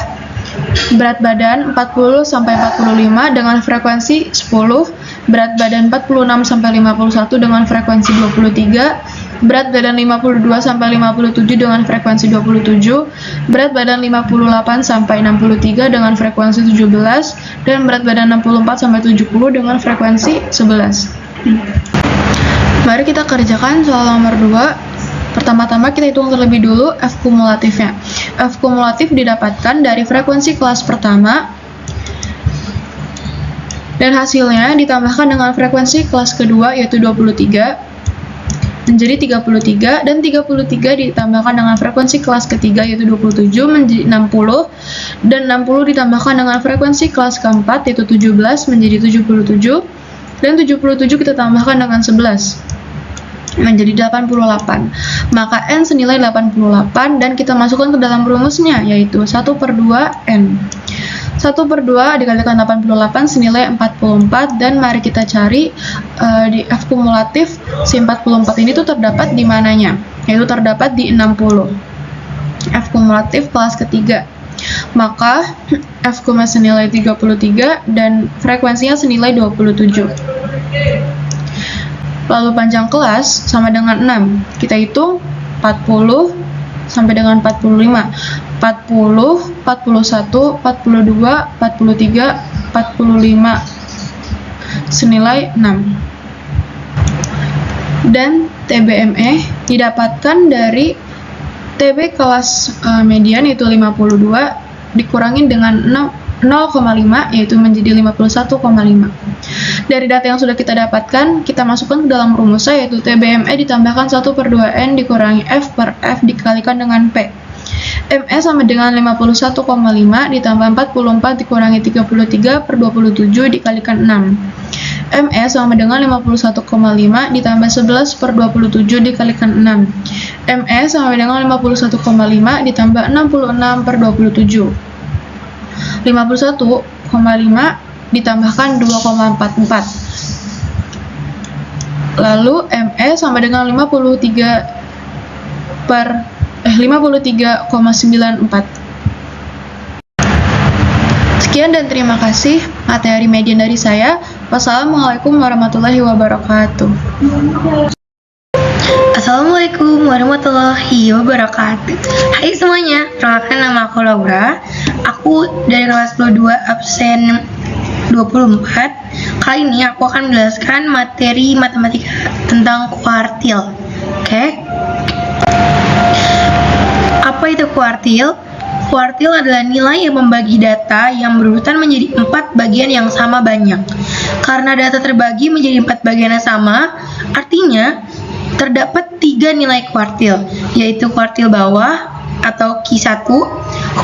berat badan 40-45 dengan frekuensi 10, berat badan 46-51 dengan frekuensi 23, berat badan 52-57 dengan frekuensi 27, berat badan 58-63 dengan frekuensi 17, dan berat badan 64-70 dengan frekuensi 11. Mari kita kerjakan soal nomor 2. Pertama-tama kita hitung terlebih dulu F kumulatifnya. F kumulatif didapatkan dari frekuensi kelas pertama dan hasilnya ditambahkan dengan frekuensi kelas kedua yaitu 23 menjadi 33, dan 33 ditambahkan dengan frekuensi kelas ketiga yaitu 27 menjadi 60, dan 60 ditambahkan dengan frekuensi kelas keempat yaitu 17 menjadi 77, dan 77 kita tambahkan dengan 11 menjadi 88. Maka N senilai 88 dan kita masukkan ke dalam rumusnya yaitu 1/2 N. 1/2 dikalikan 88 senilai 44, dan mari kita cari di F kumulatif si 44 ini tuh terdapat di mananya, yaitu terdapat di 60. F kumulatif kelas ketiga. Maka F kumulatif senilai 33 dan frekuensinya senilai 27. Lalu panjang kelas sama dengan 6. Kita hitung 40 sampai dengan 45. 40, 41, 42, 43, 45 senilai 6. Dan TBME didapatkan dari TB kelas median yaitu 52 dikurangi dengan 0,5 yaitu menjadi 51,5. Dari data yang sudah kita dapatkan, kita masukkan ke dalam rumusnya yaitu TBME ditambahkan 1/2N dikurangi F per F dikalikan dengan P. ME sama dengan 51,5 ditambah 44 dikurangi 33/27 dikalikan 6. ME sama dengan 51,5 ditambah 11/27 dikalikan 6. ME sama dengan 51,5 ditambah 66/27. 51,5 ditambahkan 2,44. Lalu ME sama dengan 53,94. Sekian dan terima kasih materi median dari saya. Wassalamualaikum warahmatullahi wabarakatuh. Assalamualaikum warahmatullahi wabarakatuh. Hai semuanya, perkenalkan nama aku Laura. Aku dari kelas 22 absen 24. Kali ini aku akan menjelaskan materi matematika tentang kuartil. Oke. Apa itu kuartil? Kuartil adalah nilai yang membagi data yang berurutan menjadi 4 bagian yang sama banyak. Karena data terbagi menjadi 4 bagian yang sama, artinya terdapat 3 nilai kuartil, yaitu kuartil bawah atau Q1,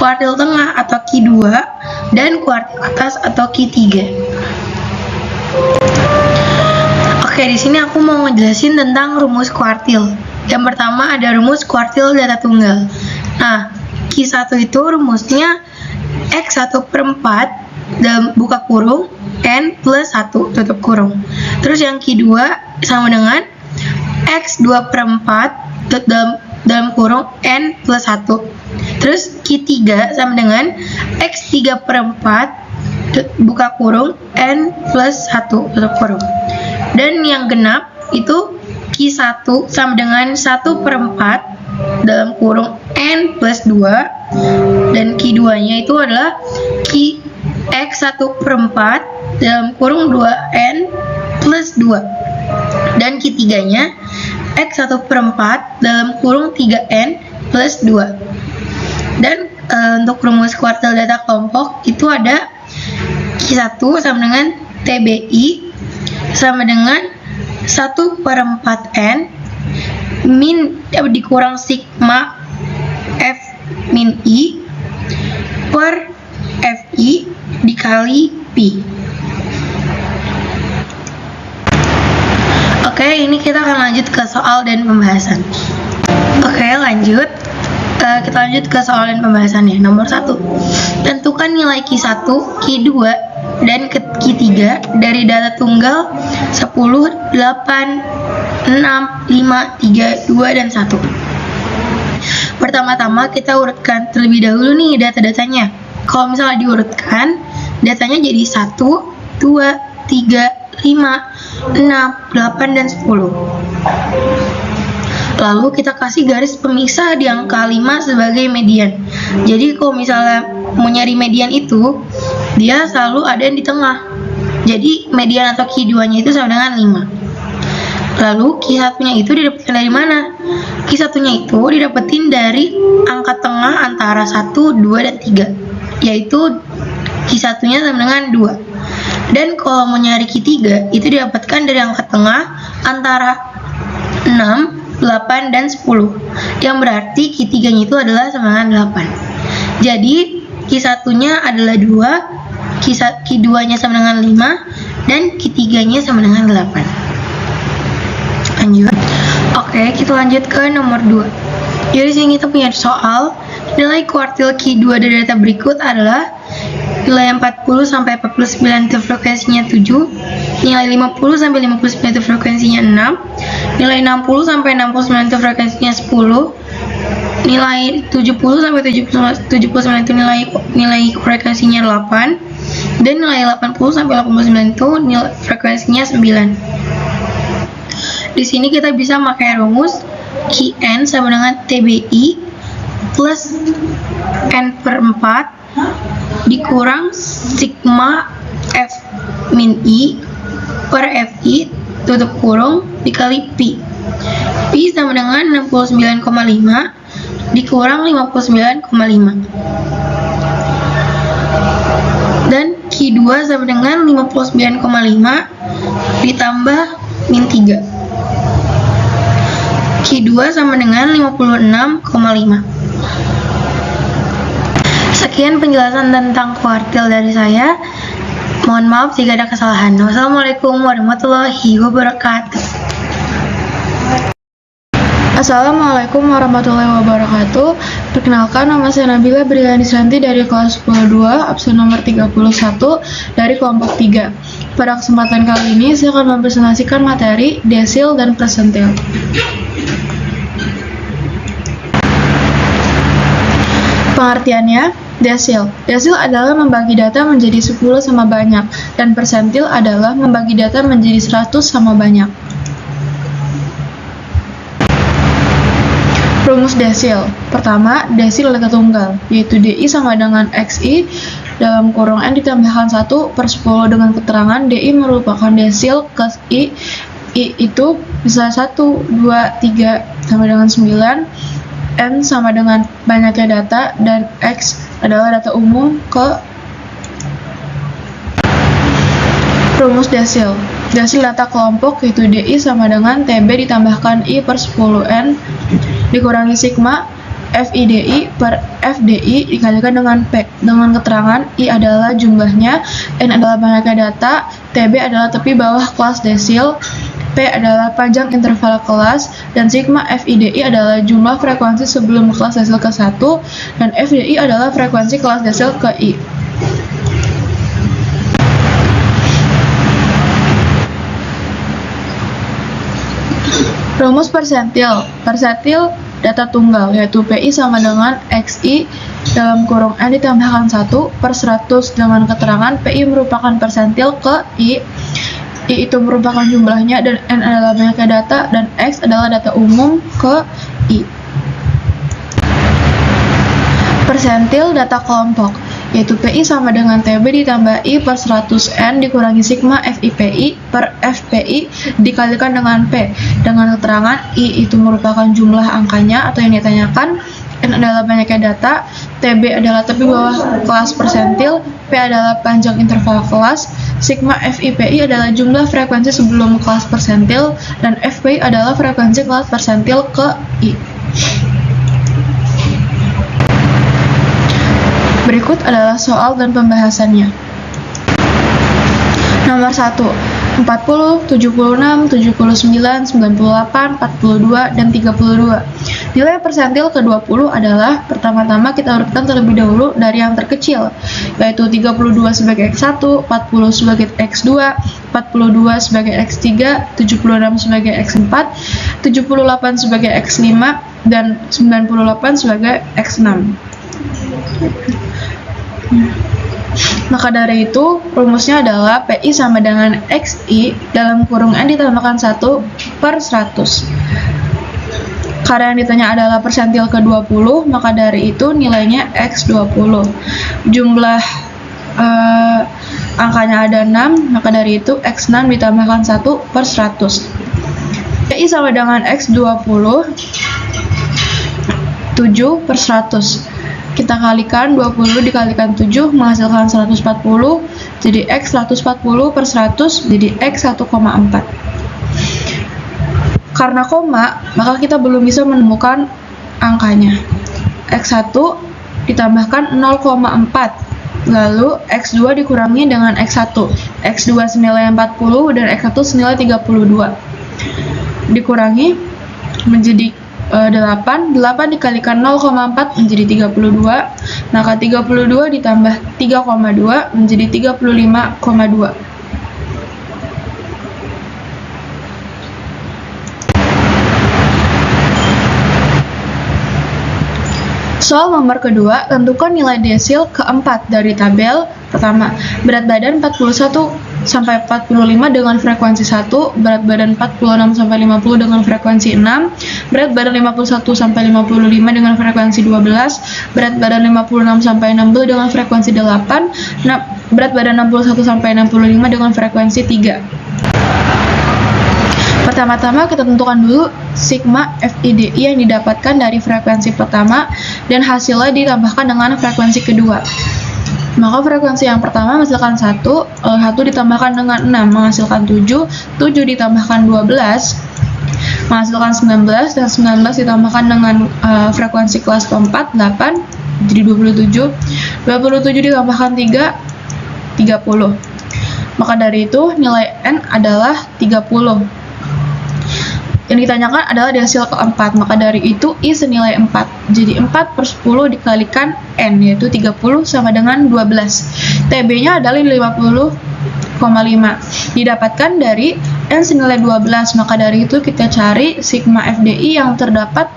kuartil tengah atau Q2, dan kuartil atas atau Q3. Oke, di sini aku mau ngejelasin tentang rumus kuartil. Yang pertama ada rumus kuartil data tunggal. Nah, Q1 itu rumusnya X1/4 dalam buka kurung N plus 1 tutup kurung. Terus yang Q2 sama dengan X2/4 dalam kurung N plus 1. Terus Q3 sama dengan X3/4 buka kurung N plus 1 tutup kurung. Dan yang genap itu Q1 sama dengan 1/4 dalam kurung N plus 2, dan Q2 nya itu adalah X1/4 dalam kurung 2N plus 2, dan Q3 nya X1/4 dalam kurung 3N plus 2. Dan untuk rumus kuartil data kelompok itu ada Q1 sama dengan TBI sama dengan 1/4N min dikurang sigma F min I per FI dikali Pi. Oke, ini kita akan lanjut ke soal dan pembahasan. Oke, lanjut. Kita lanjut ke soal dan pembahasannya. Nomor 1. Tentukan nilai Q1, Q2, dan Q3 dari data tunggal 10, 8, 6, 5, 3, 2, dan 1. Pertama-tama kita urutkan terlebih dahulu nih data-datanya. Kalau misalnya diurutkan, datanya jadi 1, 2, 3, 5, 6, 8, dan 10. Lalu kita kasih garis pemisah di angka 5 sebagai median. Jadi kalau misalnya mau nyari median itu, dia selalu ada di tengah. Jadi median atau Q2-nya itu sama dengan 5. Lalu Q1-nya itu didapatkan dari mana? Q1-nya itu didapetin dari angka tengah antara 1, 2, dan 3. Yaitu Q1-nya sama dengan 2. Dan kalau mau nyari Q3, itu didapatkan dari angka tengah antara 6, 8, dan 10. Yang berarti Q3-nya itu adalah sama dengan 8. Jadi Q1-nya adalah 2, Q2-nya sama dengan 5, dan Q3-nya sama dengan 8. Lanjut. Oke, kita lanjut ke nomor 2. Jadi di sini kita punya soal. Nilai kuartil Q2 dari data berikut adalah nilai 40 sampai 49 itu frekuensinya 7, nilai 50 sampai 59 itu frekuensinya 6, nilai 60 sampai 69 itu frekuensinya 10, nilai 70 sampai 79 itu nilai frekuensinya 8, dan nilai 80 sampai 89 itu nilai frekuensinya 9. Di sini kita bisa pakai rumus Qn sama dengan TBI plus N per 4 dikurang sigma F min I per Fi tutup kurung dikali Pi. Pi sama dengan 69,5 dikurang 59,5. Dan Q2 sama dengan 59,5 ditambah min 3. Q2 sama dengan 56,5. Sekian penjelasan tentang kuartil dari saya. Mohon maaf jika ada kesalahan. Wassalamualaikum warahmatullahi wabarakatuh. Assalamualaikum warahmatullahi wabarakatuh. Perkenalkan, nama saya Nabila Briliani Santi dari kelas 10-2, absen nomor 31 dari kelompok 3. Pada kesempatan kali ini, saya akan mempresentasikan materi desil dan persentil. Pengertiannya, desil. Desil adalah membagi data menjadi 10 sama banyak, dan persentil adalah membagi data menjadi 100 sama banyak. Rumus desil. Pertama, desil data tunggal, yaitu DI sama dengan XI dalam kurung N ditambahkan 1 per 10 dengan keterangan DI merupakan desil ke I itu bisa 1, 2, 3 sama dengan 9, N sama dengan banyaknya data, dan X adalah data umum ke rumus desil. Desil data kelompok yaitu DI sama dengan TB ditambahkan I per 10N dikurangi sigma FIDI per FDI dikalikan dengan P dengan keterangan I adalah jumlahnya, N adalah banyaknya data, TB adalah tepi bawah kelas desil, P adalah panjang interval kelas, dan sigma FIDI adalah jumlah frekuensi sebelum kelas desil ke 1, dan FDI adalah frekuensi kelas desil ke I. Rumus persentil. Persentil data tunggal, yaitu PI sama dengan XI dalam kurung N ditambahkan 1 per 100 dengan keterangan PI merupakan persentil ke I itu merupakan jumlahnya, dan N adalah banyaknya data, dan X adalah data umum ke I. Persentil data kelompok, yaitu PI sama dengan TB ditambah I per 100N dikurangi sigma FIPI per FPI dikalikan dengan P dengan keterangan I itu merupakan jumlah angkanya atau yang ditanyakan, N adalah banyaknya data, TB adalah tepi bawah kelas persentil, P adalah panjang interval kelas, sigma FIPI adalah jumlah frekuensi sebelum kelas persentil, dan FPI adalah frekuensi kelas persentil ke I. Berikut adalah soal dan pembahasannya. Nomor 1. 40, 76, 79, 98, 42, dan 32. Nilai persentil ke-20 adalah, pertama-tama kita urutkan terlebih dahulu dari yang terkecil, yaitu 32 sebagai X1, 40 sebagai X2, 42 sebagai X3, 76 sebagai X4, 78 sebagai X5, dan 98 sebagai X6. Maka dari itu, rumusnya adalah PI sama dengan XI dalam kurung N ditambahkan 1 per 100. Karena yang ditanya adalah persentil ke-20, maka dari itu nilainya X20. Jumlah angkanya ada 6, maka dari itu X6 ditambahkan 1 per 100. PI sama dengan X20, 7 per 100. Kita kalikan 20 dikalikan 7 menghasilkan 140, jadi X 140 per 100 jadi X 1,4. Karena koma, maka kita belum bisa menemukan angkanya. X1 ditambahkan 0,4, lalu X2 dikurangi dengan X1. X2 senilai 40 dan X1 senilai 32. Dikurangi menjadi 8 dikalikan 0,4 menjadi 32, maka 32 ditambah 3,2 menjadi 35,2. Soal nomor kedua, tentukan nilai desil keempat dari tabel pertama. Berat badan 41 sampai 45 dengan frekuensi 1, berat badan 46 sampai 50 dengan frekuensi 6, berat badan 51 sampai 55 dengan frekuensi 12, berat badan 56 sampai 60 dengan frekuensi 8, berat badan 61 sampai 65 dengan frekuensi 3. Pertama-tama kita tentukan dulu sigma FIDI yang didapatkan dari frekuensi pertama dan hasilnya ditambahkan dengan frekuensi kedua. Maka frekuensi yang pertama menghasilkan 1, 1 ditambahkan dengan 6 menghasilkan 7, 7 ditambahkan 12 menghasilkan 19, dan 19 ditambahkan dengan frekuensi kelas keempat 8 jadi 27, 27 ditambahkan 3, 30. Maka dari itu nilai N adalah 30. Yang ditanyakan adalah desil keempat, maka dari itu I senilai 4. Jadi 4 per 10 dikalikan N, yaitu 30 sama dengan 12. TB-nya adalah 50,5. Didapatkan dari N senilai 12, maka dari itu kita cari sigma FDI yang terdapat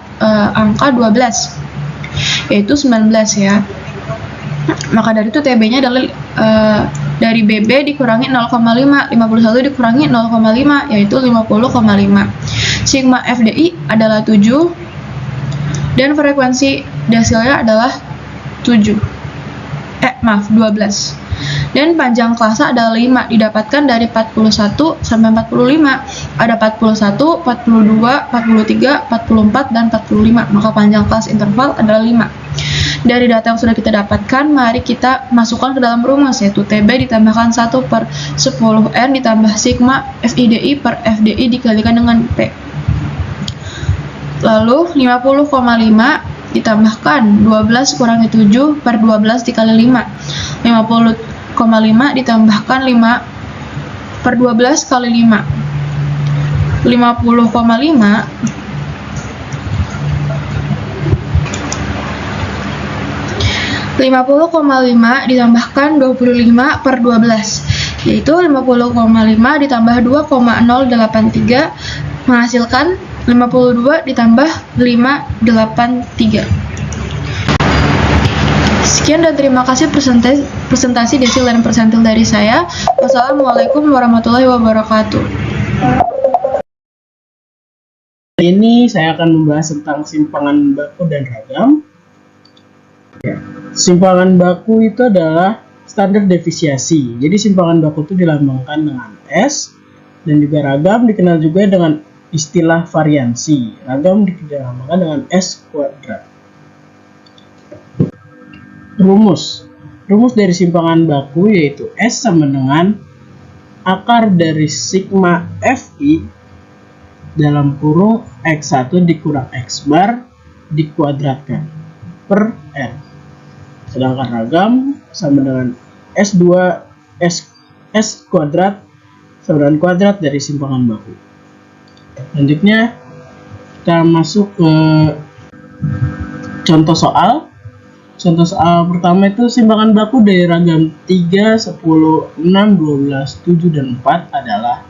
angka 12, yaitu 19 ya. Maka dari itu TB-nya adalah dari BB dikurangi 0,5, 51 dikurangi 0,5, yaitu 50,5. Sigma FDI adalah 7 dan frekuensi desilnya adalah 12. Dan panjang kelasa adalah 5, didapatkan dari 41 sampai 45. Ada 41, 42, 43, 44, dan 45. Maka panjang kelas interval adalah 5. Dari data yang sudah kita dapatkan, mari kita masukkan ke dalam rumus, yaitu TB ditambahkan 1 per 10N ditambah sigma FIDI per FDI dikalikan dengan P. Lalu 50,5 ditambahkan 12 kurangi 7 per 12 dikali 5. 50,5 ditambahkan 5 per 12 kali 5. 50,5 ditambahkan 25 per 12, yaitu 50,5 ditambah 2,083 menghasilkan 52 ditambah 583. Sekian dan terima kasih presentasi desil dan persentil dari saya. Wassalamualaikum warahmatullahi wabarakatuh. Hari ini saya akan membahas tentang simpangan baku dan ragam. Ya. Simpangan baku itu adalah standar defisiasi. Jadi simpangan baku itu dilambangkan dengan S, dan juga ragam dikenal juga dengan istilah variansi. Ragam dilambangkan dengan S kuadrat. Rumus dari simpangan baku yaitu S sama dengan akar dari sigma Fi dalam kurung X1 dikurang X bar dikuadratkan per N. Sedangkan ragam sama dengan S2 S kuadrat sama dengan kuadrat dari simpangan baku. Selanjutnya kita masuk ke contoh soal. Contoh soal pertama itu simpangan baku dari ragam 3, 10, 6, 12, 7, dan 4 adalah,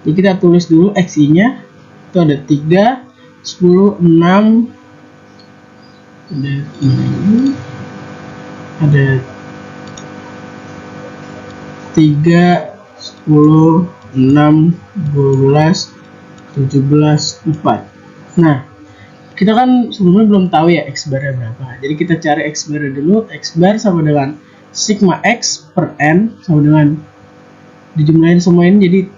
jadi kita tulis dulu XI-nya, itu ada 3, 10, 6, ada 3, 10, 6, 12, 17, 4. Nah, kita kan sebelumnya belum tahu ya X barnya berapa. Jadi kita cari X barnya dulu. X bar sama dengan sigma X per N sama dengan dijumlahin semua ini jadi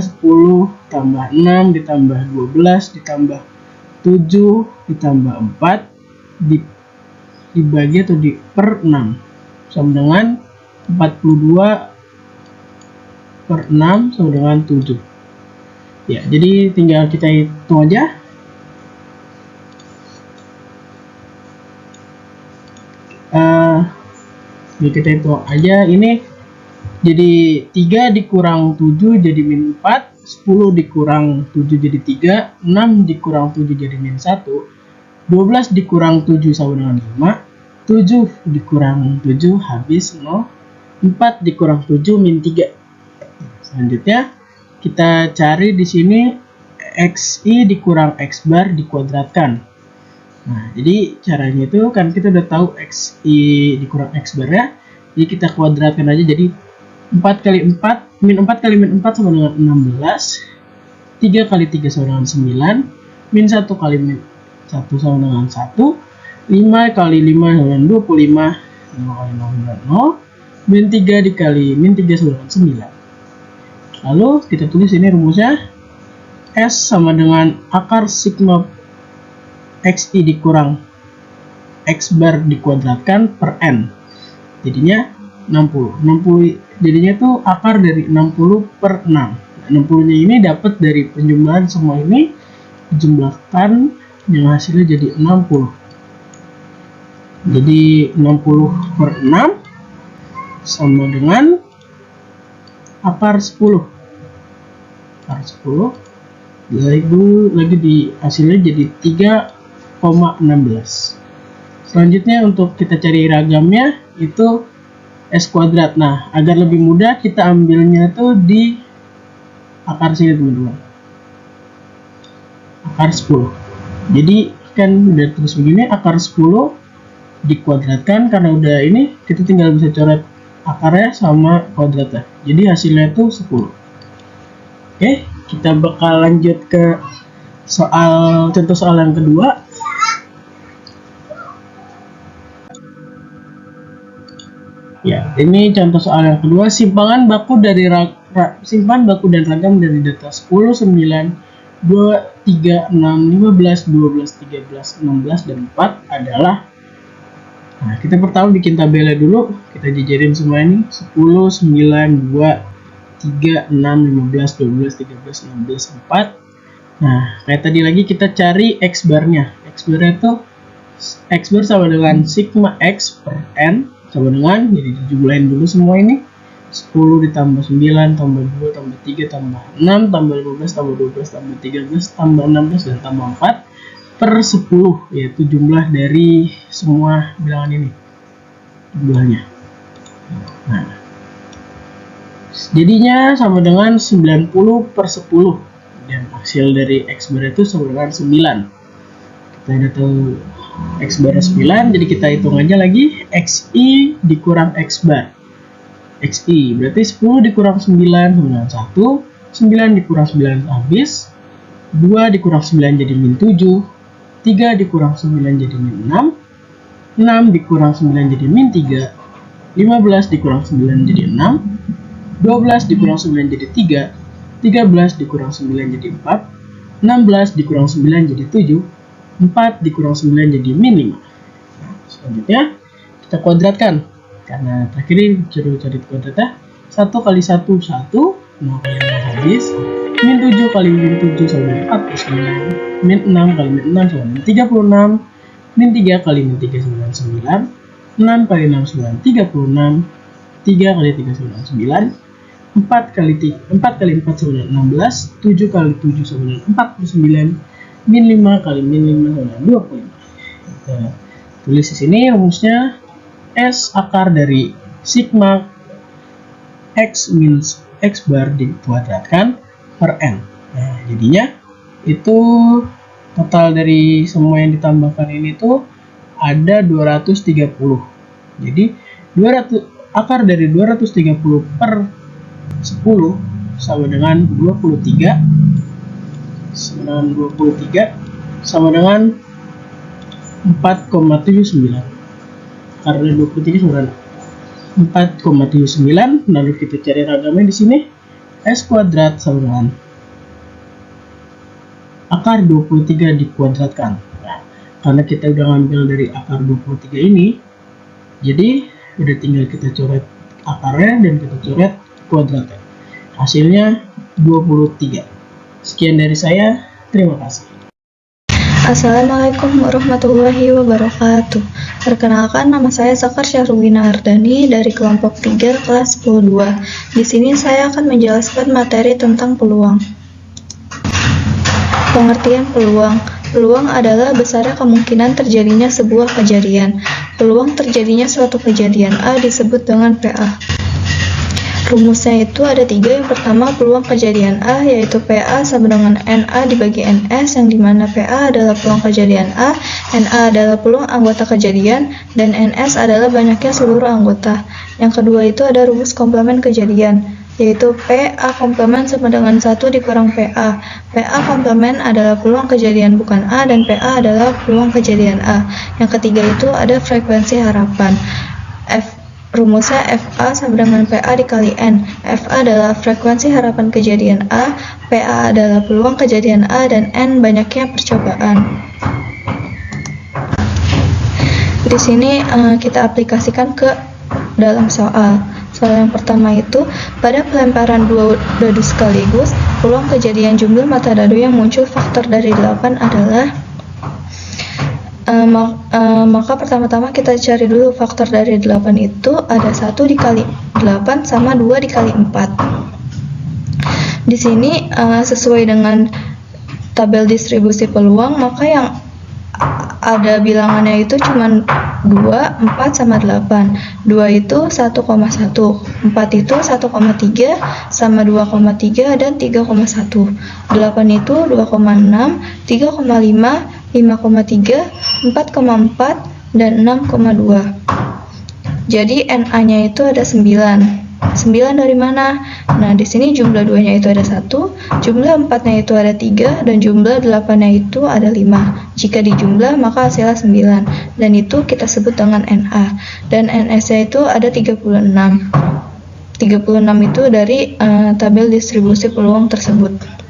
3, 10 tambah 6 ditambah 12 ditambah 7 ditambah 4 dibagi atau di per 6 sama dengan 42 per 6 sama dengan 7. Ya, jadi tinggal kita hitung aja. Kita hitung aja, ini jadi 3 dikurang 7 jadi min 4, 10 dikurang 7 jadi 3, 6 dikurang 7 jadi min 1, 12 dikurang 7 sama dengan 5, 7 dikurang 7 habis 0, 4 dikurang 7 min 3. Selanjutnya kita cari di sini XI dikurang X bar dikuadratkan. Nah, jadi caranya itu kan kita udah tahu XI dikurang X bar ya. Jadi kita kuadratkan aja jadi 4 kali 4, min 4 kali min 4 sama dengan 16. 3 kali 3 sama dengan 9. Min 1 kali min 1 sama dengan 1. 5 kali 5 sama dengan 25. 5 kali 0 sama 0. Min 3 dikali min 3 sama dengan 9. Lalu kita tulis ini rumusnya. S sama dengan akar sigma XI dikurang X bar dikuadratkan per N. Jadinya 60. 60 jadinya itu akar dari 60 per 6. 60 nya ini dapat dari penjumlahan semua ini dijumlahkan yang hasilnya jadi 60. Jadi 60 per 6 sama dengan akar 10. Akar 10 lagi di hasilnya jadi 3,16. Selanjutnya untuk kita cari ragamnya itu S kuadrat. Nah, agar lebih mudah kita ambilnya tuh di akar sini teman-teman. Akar 10. Jadi kan udah terus begini, akar 10 dikuadratkan, karena udah ini kita tinggal bisa coret akarnya sama kuadratnya. Jadi hasilnya itu 10. Oke, kita bakal lanjut ke contoh soal yang kedua. Ya, ini contoh soal yang kedua. Simpan baku dan ragam dari data 10, 9, 2, 3, 6, 15, 12, 13, 16, dan 4 adalah. Nah, kita pertama bikin tabelnya dulu. Kita jajarin semua ini. 10, 9, 2, 3, 6, 15, 12, 13, 16, 4. Nah, kayak tadi lagi kita cari X barnya. X barnya itu X bar sama dengan sigma X per N sama dengan, jadi dijumlahin dulu semua ini. 10 ditambah 9 tambah 2 tambah 3 tambah 6 tambah 15 tambah 12 tambah 13 tambah 16 dan tambah 4 per 10, yaitu jumlah dari semua bilangan ini jumlahnya. Nah, jadinya sama dengan 90 per 10, dan hasil dari X bar itu sama dengan 9. Kita udah tahu X bar 9, jadi kita hitung aja lagi XI dikurang X bar. XI berarti 10 dikurang 9 sama dengan 1, 9 dikurang 9 habis, 2 dikurang 9 jadi min 7, 3 dikurang 9 jadi min 6, 6 dikurang 9 jadi min 3, 15 dikurang 9 jadi 6, 12 dikurang 9 jadi 3, 13 dikurang 9 jadi 4, 16 dikurang 9 jadi 7, 4 dikurang 9 jadi min 5. Nah, selanjutnya kita kuadratkan, karena terakhir ini suruh cari kuadratnya. 1 kali 1 1, 0 kali 0 habis, min 7 kali min 7 sama dengan 49, min 6 kali min 6 sama dengan 36, min 3 kali min 3 sama dengan 9, 6 kali 6 sama dengan 36, 3 kali 3 sama dengan 9, 4 kali 4 sama dengan 16, 7 kali 7 sama dengan 49, min 5 kali min 5 sama dengan 25. Kita tulis di sini rumusnya. S akar dari sigma X min X bar dikuadratkan per N. Nah, jadinya itu total dari semua yang ditambahkan ini tuh ada 230. Jadi 200 akar dari 230 per 10 sama dengan 23 sama dengan 4,79. Karena 23 sama dengan 4,79, lalu kita cari ragamnya di sini. S kuadrat sama dengan akar 23 dikuadratkan. Nah, karena kita udah ngambil dari akar 23 ini, jadi udah tinggal kita coret akarnya dan kita coret kuadratnya. Hasilnya 23. Sekian dari saya, terima kasih. Assalamualaikum warahmatullahi wabarakatuh. Perkenalkan, nama saya Sakar Syarubina Ardani dari kelompok 3 kelas 10-2. Di sini saya akan menjelaskan materi tentang peluang. Pengertian peluang. Peluang adalah besarnya kemungkinan terjadinya sebuah kejadian. Peluang terjadinya suatu kejadian A disebut dengan PA. Rumusnya itu ada 3. Yang pertama, peluang kejadian A yaitu PA sama dengan NA dibagi NS, yang dimana PA adalah peluang kejadian A, NA adalah peluang anggota kejadian, dan NS adalah banyaknya seluruh anggota. Yang kedua itu ada rumus komplement kejadian, yaitu PA komplement sama dengan 1 dikurang PA. PA komplement adalah peluang kejadian bukan A, dan PA adalah peluang kejadian A. Yang ketiga itu ada frekuensi harapan. Rumusnya FA sama dengan PA dikali N. FA adalah frekuensi harapan kejadian A, PA adalah peluang kejadian A, dan N banyaknya percobaan. Di sini kita aplikasikan ke dalam soal. Soal yang pertama itu, pada pelemparan 2 dadu sekaligus, peluang kejadian jumlah mata dadu yang muncul faktor dari 8 adalah maka pertama-tama kita cari dulu faktor dari 8 itu ada 1 dikali 8 sama 2 dikali 4. Di sini sesuai dengan tabel distribusi peluang, maka yang ada bilangannya itu cuma 2, 4, sama 8. 2 itu 1,1, 4 itu 1,3, sama 2,3, dan 3,1. 8 itu 2,6, 3,5, 5,3, 4,4, dan 6,2. Jadi NA-nya itu ada 9. 9 dari mana? Nah, di sini jumlah 2-nya itu ada 1, jumlah 4-nya itu ada 3, dan jumlah 8-nya itu ada 5. Jika dijumlah, maka hasilnya 9. Dan itu kita sebut dengan NA. Dan NS-nya itu ada 36. 36 itu dari tabel distribusi peluang tersebut.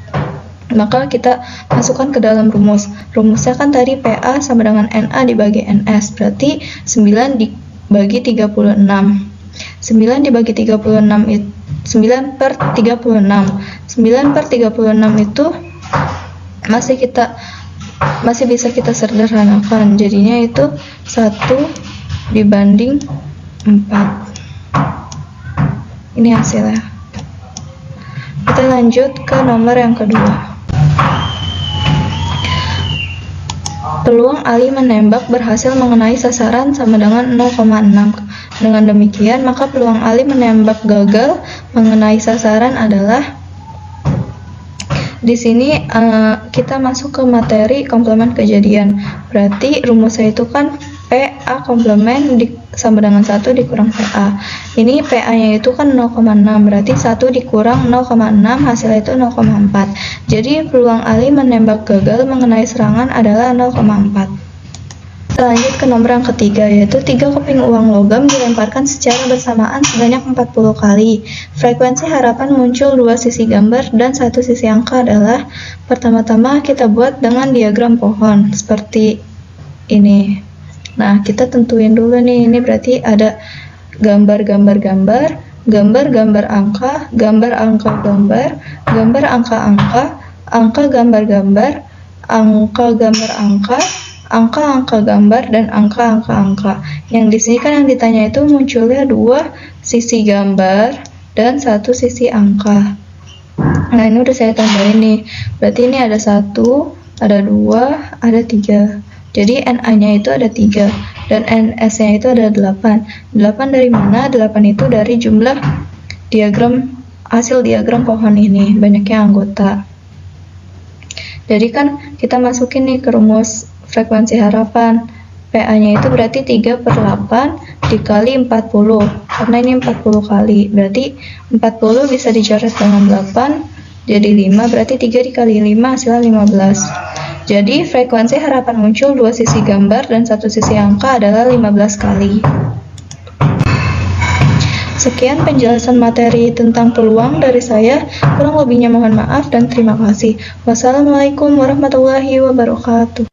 Maka kita masukkan ke dalam rumus. Rumusnya kan tadi PA sama dengan NA dibagi NS, berarti 9 dibagi 36. 9 dibagi 36 itu 9 per 36. 9 per 36 itu masih bisa kita sederhanakan. Jadinya itu 1 dibanding 4. Ini hasilnya. Kita lanjut ke nomor yang kedua. Peluang Ali menembak berhasil mengenai sasaran sama dengan 0,6. Dengan demikian, maka peluang Ali menembak gagal mengenai sasaran adalah, di sini kita masuk ke materi komplement kejadian. Berarti rumusnya itu kan PA komplement sama dengan 1 dikurang PA. Ini PA-nya itu kan 0,6, berarti 1 dikurang 0,6 hasilnya itu 0,4. Jadi peluang Ali menembak gagal mengenai serangan adalah 0,4. Lanjut ke nomor yang ketiga, yaitu 3 keping uang logam dilemparkan secara bersamaan sebanyak 40 kali. Frekuensi harapan muncul 2 sisi gambar dan 1 sisi angka adalah, pertama-tama kita buat dengan diagram pohon seperti ini. Nah, kita tentuin dulu nih, ini berarti ada gambar-gambar-gambar, gambar-gambar angka, gambar angka-gambar, gambar angka-angka, angka gambar-gambar, angka gambar angka, angka-angka gambar, dan angka-angka-angka. Yang di sini kan yang ditanya itu munculnya 2 sisi gambar dan 1 sisi angka. Nah, ini udah saya tambahin nih. Berarti ini ada 1, ada 2, ada 3. Jadi NA-nya itu ada 3 dan NS-nya itu ada 8. 8 dari mana? 8 itu dari jumlah hasil diagram pohon ini, banyaknya anggota. Jadi kan kita masukin nih ke rumus frekuensi harapan. PA-nya itu berarti 3 per 8 dikali 40. Karena ini 40 kali. Berarti 40 bisa dicoret dengan 8 jadi 5, berarti 3 dikali 5 hasilnya 15. Jadi frekuensi harapan muncul 2 sisi gambar dan 1 sisi angka adalah 15 kali. Sekian penjelasan materi tentang peluang dari saya. Kurang lebihnya mohon maaf dan terima kasih. Wassalamualaikum warahmatullahi wabarakatuh.